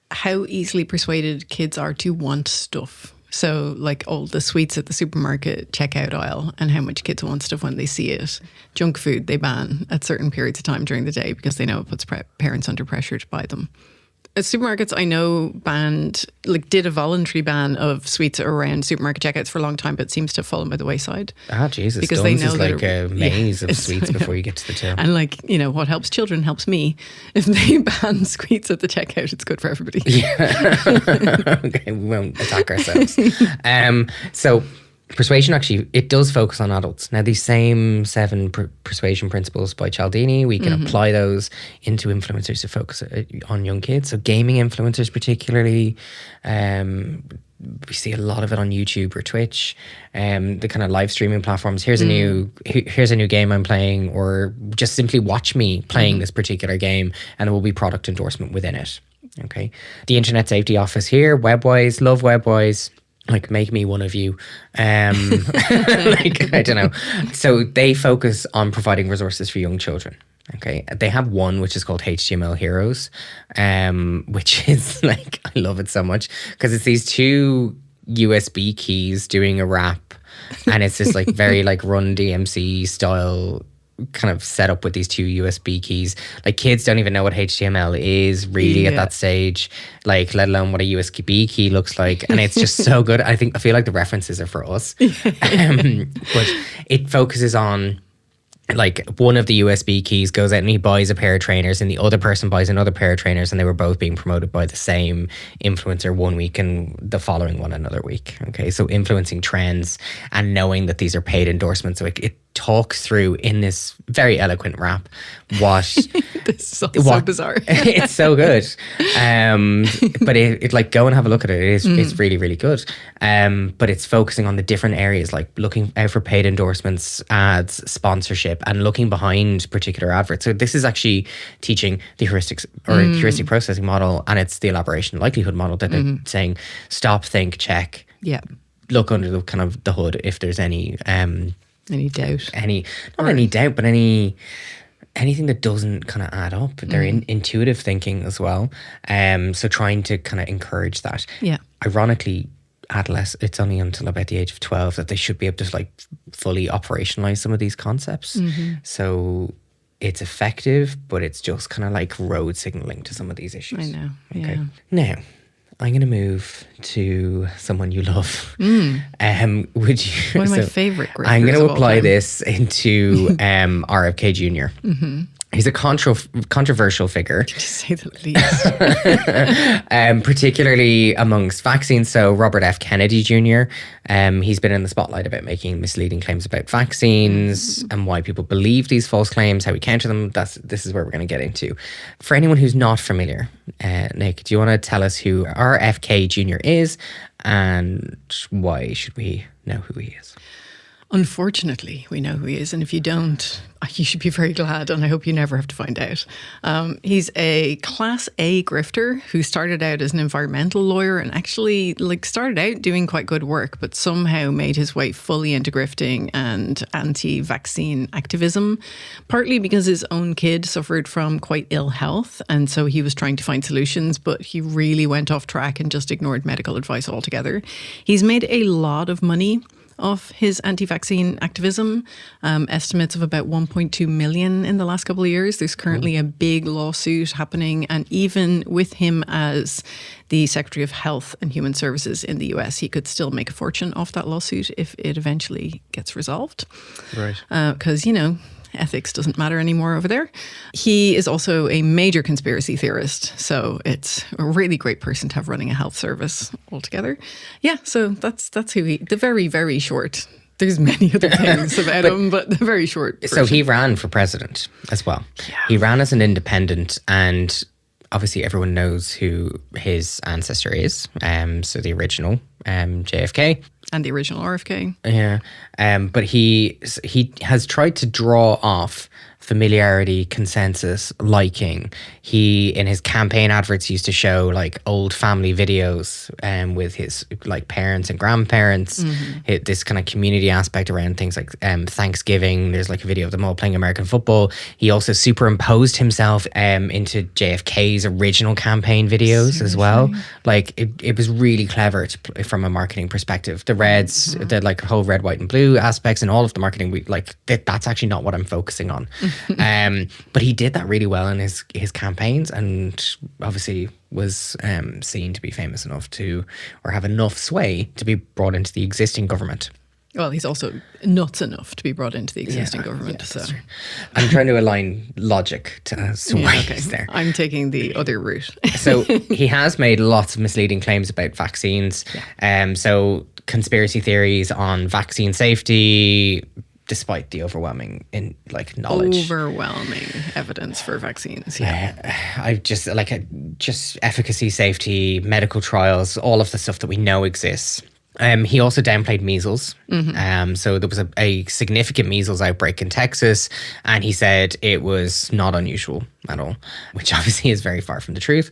How easily persuaded kids are to want stuff. So like all the sweets at the supermarket checkout aisle, and how much kids want stuff when they see it. Junk food they ban at certain periods of time during the day because they know it puts parents under pressure to buy them. Supermarkets, I know, did a voluntary ban of sweets around supermarket checkouts for a long time, but it seems to have fallen by the wayside. Ah, Jesus. Because Dunn's they know is like a maze of sweets before you get to the till. And what helps children helps me. If they ban sweets at the checkout, it's good for everybody. Yeah. Okay, we won't attack ourselves. So Persuasion, actually, it does focus on adults. Now, these same 7 persuasion principles by Cialdini, we can apply those into influencers to focus on young kids. So gaming influencers particularly, we see a lot of it on YouTube or Twitch, the kind of live streaming platforms. Here's a new game I'm playing, or just simply watch me playing this particular game, and there will be product endorsement within it. Okay. The Internet Safety Office here, WebWise, love WebWise. Like, make me one of you. I don't know. So they focus on providing resources for young children. Okay. They have one which is called HTML Heroes, which is like, I love it so much because it's these 2 USB keys doing a rap, and it's this like very like Run DMC style kind of set up with these 2 USB keys. Like, kids don't even know what HTML is really at that stage, like, let alone what a USB key looks like. And it's just so good. I feel like the references are for us. But it focuses on like one of the USB keys goes out and he buys a pair of trainers and the other person buys another pair of trainers, and they were both being promoted by the same influencer one week and the following one another week. Okay, so influencing trends and knowing that these are paid endorsements. So it talks through in this very eloquent rap what This is all so bizarre. it's so good. But it like, go and have a look at it. It's really, really good. But it's focusing on the different areas, like looking out for paid endorsements, ads, sponsorship, and looking behind particular adverts. So this is actually teaching the heuristics or heuristic processing model, and it's the elaboration likelihood model that they're saying stop, think, check. Yeah. Look under the kind of the hood if there's any doubt. Not any doubt, but anything that doesn't kind of add up. They're intuitive thinking as well. So trying to kind of encourage that. Yeah. Ironically, it's only until about the age of 12 that they should be able to like fully operationalize some of these concepts. So it's effective, but it's just kind of like road signaling to some of these issues. I know. Okay. Yeah. Now, I'm going to move to someone you love. Would you? One of my favorite grifters I'm going of to all apply time. this into RFK Jr. He's a controversial figure, To say the least. particularly amongst vaccines. So Robert F. Kennedy Jr., he's been in the spotlight about making misleading claims about vaccines and why people believe these false claims, how we counter them. This is where we're going to get into. For anyone who's not familiar, Nick, do you want to tell us who RFK Jr. is and why should we know who he is? Unfortunately, we know who he is. And if you don't, you should be very glad. And I hope you never have to find out. He's a Class A grifter who started out as an environmental lawyer and actually started out doing quite good work, but somehow made his way fully into grifting and anti-vaccine activism, partly because his own kid suffered from quite ill health. And so he was trying to find solutions, but he really went off track and just ignored medical advice altogether. He's made a lot of money of his anti-vaccine activism, estimates of about 1.2 million in the last couple of years. There's currently a big lawsuit happening, and even with him as the Secretary of Health and Human Services in the US, he could still make a fortune off that lawsuit if it eventually gets resolved. Right. Because, ethics doesn't matter anymore over there. He is also a major conspiracy theorist, so it's a really great person to have running a health service altogether. Yeah, so that's who the very, very short. There's many other things about him, but the very short version. So he ran for president as well. Yeah. He ran as an independent, and obviously everyone knows who his ancestor is. So the original JFK. And the original RFK. Yeah. But he has tried to draw off familiarity, consensus, liking. He, in his campaign adverts, used to show like old family videos with his like parents and grandparents, this kind of community aspect around things like Thanksgiving. There's like a video of them all playing American football. He also superimposed himself into JFK's original campaign videos. Seriously? As well. Like it was really clever from a marketing perspective. The reds, the like whole red, white and blue aspects and all of the marketing, that's actually not what I'm focusing on. But he did that really well in his campaigns, and obviously was seen to be famous enough to, or have enough sway to be brought into the existing government. Well, he's also nuts enough to be brought into the existing government. So I'm trying to align logic to why he's there. I'm taking the other route. So he has made lots of misleading claims about vaccines. Yeah. So conspiracy theories on vaccine safety, despite the overwhelming knowledge. Overwhelming evidence for vaccines. I just efficacy, safety, medical trials, all of the stuff that we know exists. He also downplayed measles. So there was a significant measles outbreak in Texas, and he said it was not unusual at all, which obviously is very far from the truth.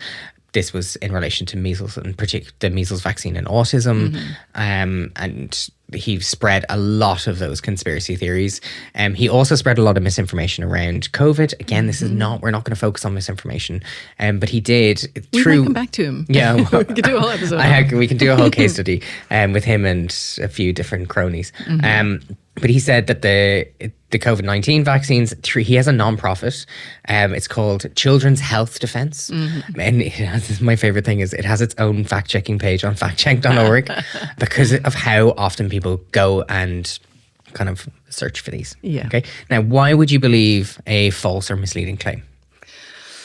This was in relation to measles, and particularly the measles vaccine and autism. And he spread a lot of those conspiracy theories. He also spread a lot of misinformation around COVID. Again, this is not, we're not going to focus on misinformation. But he did we might come back to him. Yeah. We could do a whole episode. We can do a whole case study with him and a few different cronies. But he said that the COVID-19 vaccines, he has a non-profit. It's called Children's Health Defense. And it has, my favorite thing is it has its own fact-checking page on factcheck.org because of how often people go and kind of search for these. Yeah. Okay. Now, why would you believe a false or misleading claim?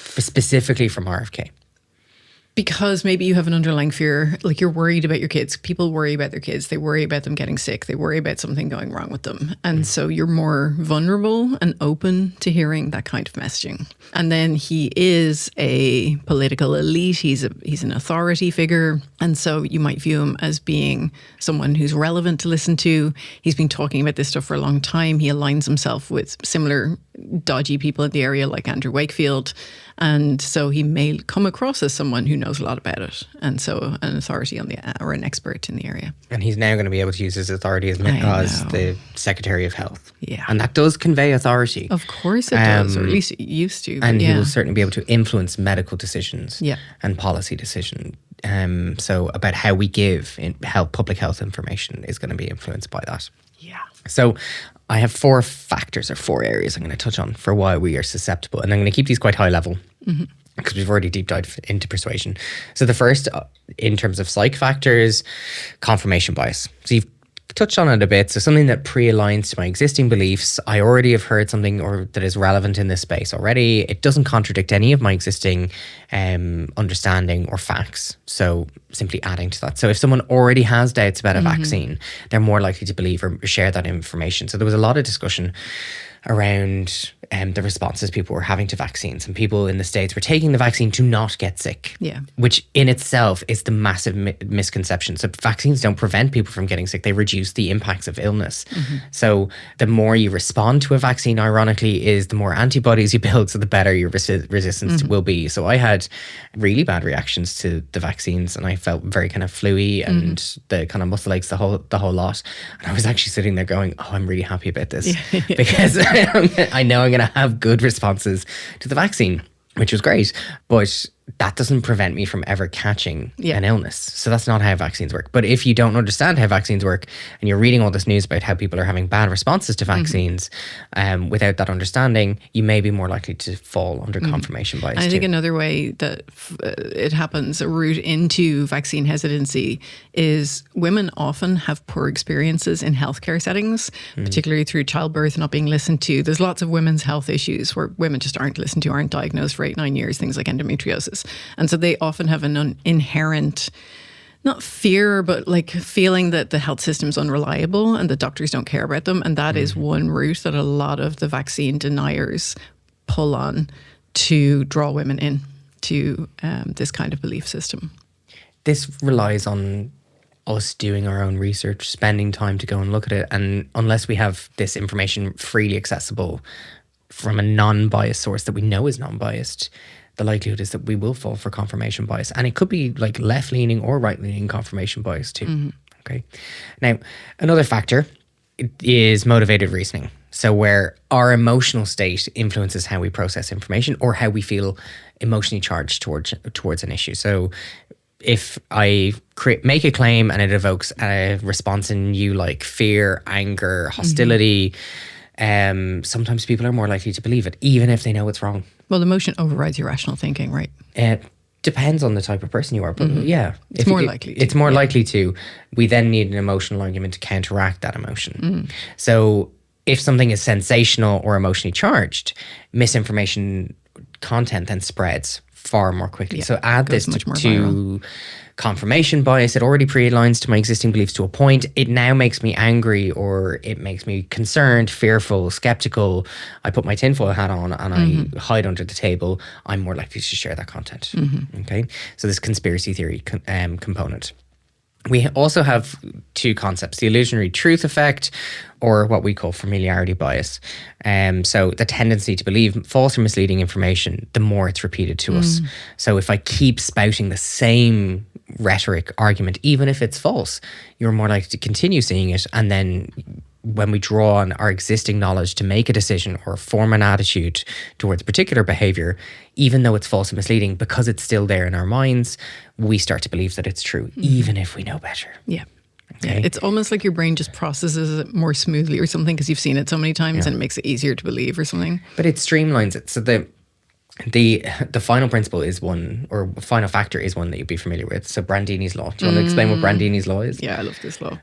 Specifically from RFK? Because maybe you have an underlying fear, like you're worried about your kids. People worry about their kids. They worry about them getting sick. They worry about something going wrong with them. And so you're more vulnerable and open to hearing that kind of messaging. And then he is a political elite. He's an authority figure. And so you might view him as being someone who's relevant to listen to. He's been talking about this stuff for a long time. He aligns himself with similar dodgy people in the area like Andrew Wakefield. And so he may come across as someone who knows a lot about it. And so an authority on the, or an expert in the area. And he's now going to be able to use his authority as the Secretary of Health. Yeah. And that does convey authority. Of course it does, or at least it used to. And he will certainly be able to influence medical decisions Yeah. and policy decision. So about how we give public health information is going to be influenced by that. Yeah. So I have 4 factors or 4 areas I'm going to touch on for why we are susceptible. And I'm going to keep these quite high level because we've already deep dived into persuasion. So the first, in terms of psych factors, confirmation bias. So you've touched on it a bit. So something that pre-aligns to my existing beliefs. I already have heard something or that is relevant in this space already. It doesn't contradict any of my existing understanding or facts. So simply adding to that. So if someone already has doubts about a vaccine, they're more likely to believe or share that information. So there was a lot of discussion around the responses people were having to vaccines, and people in the States were taking the vaccine to not get sick, which in itself is the massive misconception. So vaccines don't prevent people from getting sick, they reduce the impacts of illness. So the more you respond to a vaccine, ironically, is the more antibodies you build, so the better your resistance will be. So I had really bad reactions to the vaccines, and I felt very kind of fluey and the kind of muscle aches, the whole lot. And I was actually sitting there going, oh, I'm really happy about this because I know I'm going to have good responses to the vaccine, which was great. But that doesn't prevent me from ever catching an illness. So that's not how vaccines work. But if you don't understand how vaccines work and you're reading all this news about how people are having bad responses to vaccines without that understanding, you may be more likely to fall under confirmation bias. And I think another way that it happens, a route into vaccine hesitancy, is women often have poor experiences in healthcare settings, particularly through childbirth not being listened to. There's lots of women's health issues where women just aren't listened to, aren't diagnosed for 8-9 years, things like endometriosis. And so they often have an inherent, not fear, but like feeling that the health system's unreliable and the doctors don't care about them. And that is one route that a lot of the vaccine deniers pull on to draw women in to this kind of belief system. This relies on us doing our own research, spending time to go and look at it. And unless we have this information freely accessible from a non-biased source that we know is non-biased, the likelihood is that we will fall for confirmation bias. And it could be like left-leaning or right-leaning confirmation bias too. Okay. Now, another factor is motivated reasoning. So where our emotional state influences how we process information or how we feel emotionally charged towards an issue. So if I make a claim and it evokes a response in you like fear, anger, hostility, sometimes people are more likely to believe it, even if they know it's wrong. Well, emotion overrides your rational thinking, right? It depends on the type of person you are, but it's more likely to. It's more likely to. We then need an emotional argument to counteract that emotion. So if something is sensational or emotionally charged, misinformation content then spreads far more quickly. So add this to confirmation bias. It already pre-aligns to my existing beliefs to a point. It now makes me angry, or it makes me concerned, fearful, skeptical. I put my tinfoil hat on and I hide under the table. I'm more likely to share that content. Okay, so this conspiracy theory component. We also have 2 concepts: the illusionary truth effect, or what we call familiarity bias. So the tendency to believe false or misleading information, the more it's repeated to us. So if I keep spouting the same rhetoric argument, even if it's false, you're more likely to continue seeing it. And then when we draw on our existing knowledge to make a decision or form an attitude towards a particular behavior, even though it's false and misleading, because it's still there in our minds, we start to believe that it's true, even if we know better. Yeah. Okay. Yeah, it's almost like your brain just processes it more smoothly or something because you've seen it so many times and it makes it easier to believe or something. But it streamlines it. So The final principle is one, or final factor is one that you'd be familiar with. So Brandini's law. Do you want to explain what Brandini's law is? Yeah, I love this law.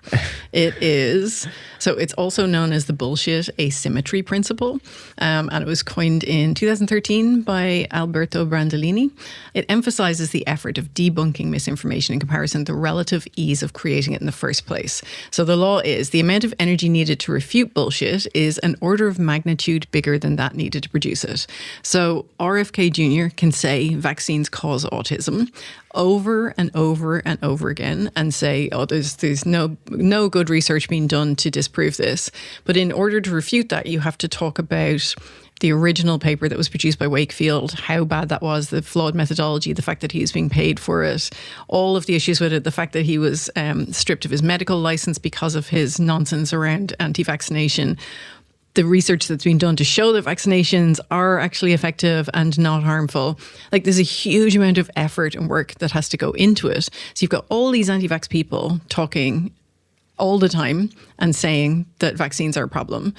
It is, so it's also known as the bullshit asymmetry principle. And it was coined in 2013 by Alberto Brandolini. It emphasizes the effort of debunking misinformation in comparison to the relative ease of creating it in the first place. So the law is the amount of energy needed to refute bullshit is an order of magnitude bigger than that needed to produce it. So RFK Jr. can say vaccines cause autism over and over and over again and say, oh, there's no good research being done to disprove this. But in order to refute that, you have to talk about the original paper that was produced by Wakefield, how bad that was, the flawed methodology, the fact that he was being paid for it, all of the issues with it, the fact that he was stripped of his medical license because of his nonsense around anti-vaccination, the research that's been done to show that vaccinations are actually effective and not harmful. Like, there's a huge amount of effort and work that has to go into it. So you've got all these anti-vax people talking all the time and saying that vaccines are a problem.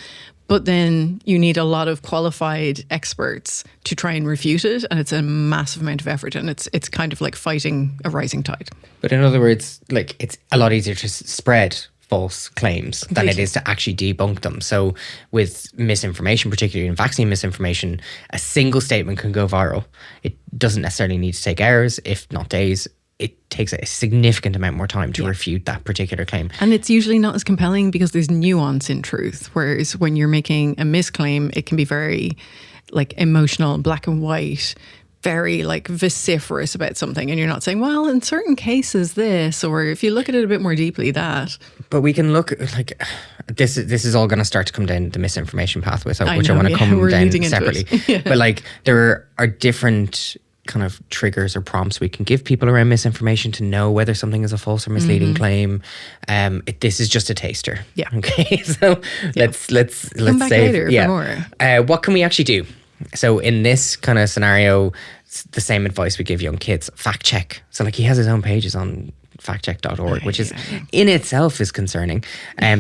But then you need a lot of qualified experts to try and refute it. And it's a massive amount of effort. And it's kind of like fighting a rising tide. But in other words, like, it's a lot easier to spread false claims than it is to actually debunk them. So with misinformation, particularly in vaccine misinformation, a single statement can go viral. It doesn't necessarily need to take hours, if not days. It takes a significant amount more time to refute that particular claim. And it's usually not as compelling because there's nuance in truth. Whereas when you're making a misclaim, it can be very like emotional, black and white, very like vociferous about something, and you're not saying, well, in certain cases this, or if you look at it a bit more deeply, that. But we can look like this is all going to start to come down the misinformation pathway, which I want to come down separately. Yeah. But like there are different kind of triggers or prompts we can give people around misinformation to know whether something is a false or misleading claim. This is just a taster. Yeah. Okay. So let's come back save later for more. What can we actually do? So in this kind of scenario, it's the same advice we give young kids: fact check. So like he has his own pages on factcheck.org, which is in itself is concerning.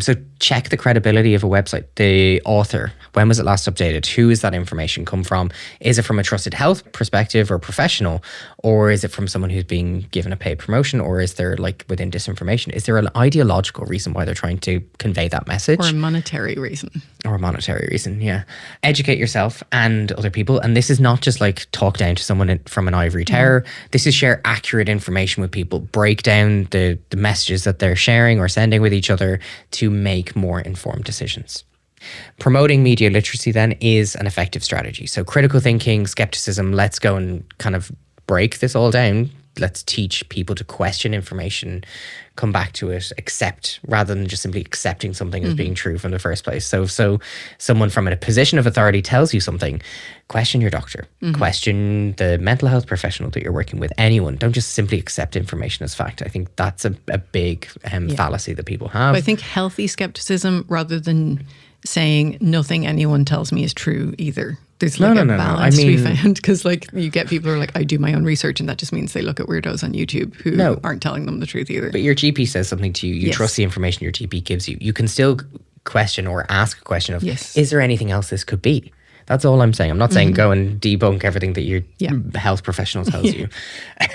So check the credibility of a website, the author, when was it last updated, who is that information come from, is it from a trusted health perspective or professional, or is it from someone who's being given a paid promotion, or is there, like within disinformation, is there an ideological reason why they're trying to convey that message? Or a monetary reason. Yeah. Educate yourself and other people. And this is not just like talk down to someone from an ivory tower. This is share accurate information with people, break down the messages that they're sharing or sending with each other to make more informed decisions. Promoting media literacy then is an effective strategy. So critical thinking, skepticism, let's go and kind of break this all down. Let's teach people to question information, come back to it, accept, rather than just simply accepting something as being true from the first place. So someone from a position of authority tells you something, question your doctor, question the mental health professional that you're working with, anyone. Don't just simply accept information as fact. I think that's a big fallacy that people have. But I think healthy skepticism rather than saying nothing anyone tells me is true either. There's like a balance to be found, because like you get people who are like, I do my own research, and that just means they look at weirdos on YouTube who aren't telling them the truth either. But your GP says something to you, you trust the information your GP gives you. You can still question or ask a question of, is there anything else this could be? That's all I'm saying. I'm not saying go and debunk everything that your health professional tells you,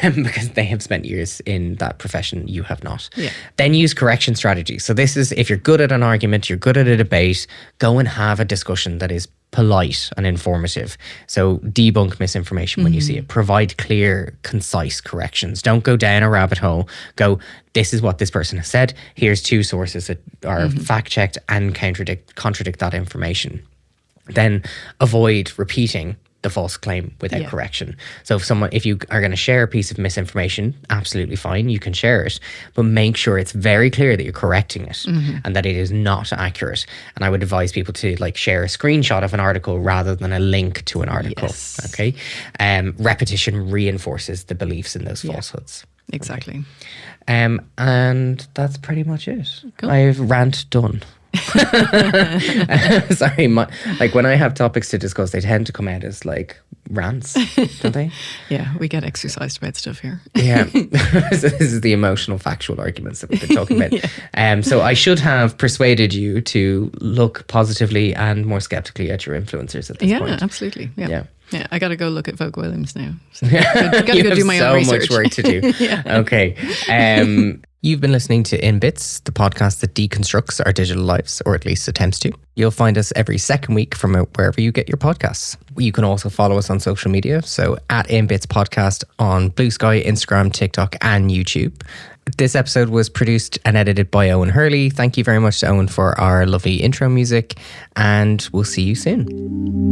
because they have spent years in that profession. You have not. Then use correction strategies. So this is, if you're good at an argument, you're good at a debate, go and have a discussion that is polite and informative. So debunk misinformation when you see it. Provide clear, concise corrections. Don't go down a rabbit hole. Go, this is what this person has said. Here's two sources that are fact-checked and contradict that information. Then avoid repeating the false claim without correction. So if you are going to share a piece of misinformation, absolutely fine, you can share it, but make sure it's very clear that you're correcting it and that it is not accurate. And I would advise people to like share a screenshot of an article rather than a link to an article. Okay. Repetition reinforces the beliefs in those falsehoods. Exactly. And that's pretty much it. Cool. I've rant done. Sorry, like when I have topics to discuss, they tend to come out as like rants, don't they? Yeah, we get exercised about stuff here. Yeah. So this is the emotional, factual arguments that we've been talking about. So I should have persuaded you to look positively and more skeptically at your influencers at this point. Yeah, absolutely. Yeah. Yeah, I got to go look at Vogue Williams now. So got to go do my own research. So much work to do. Okay. You've been listening to In Bits, the podcast that deconstructs our digital lives, or at least attempts to. You'll find us every second week from wherever you get your podcasts. You can also follow us on social media, so at In Bits Podcast on Blue Sky, Instagram, TikTok, and YouTube. This episode was produced and edited by Owen Hurley. Thank you very much to Owen for our lovely intro music, and we'll see you soon.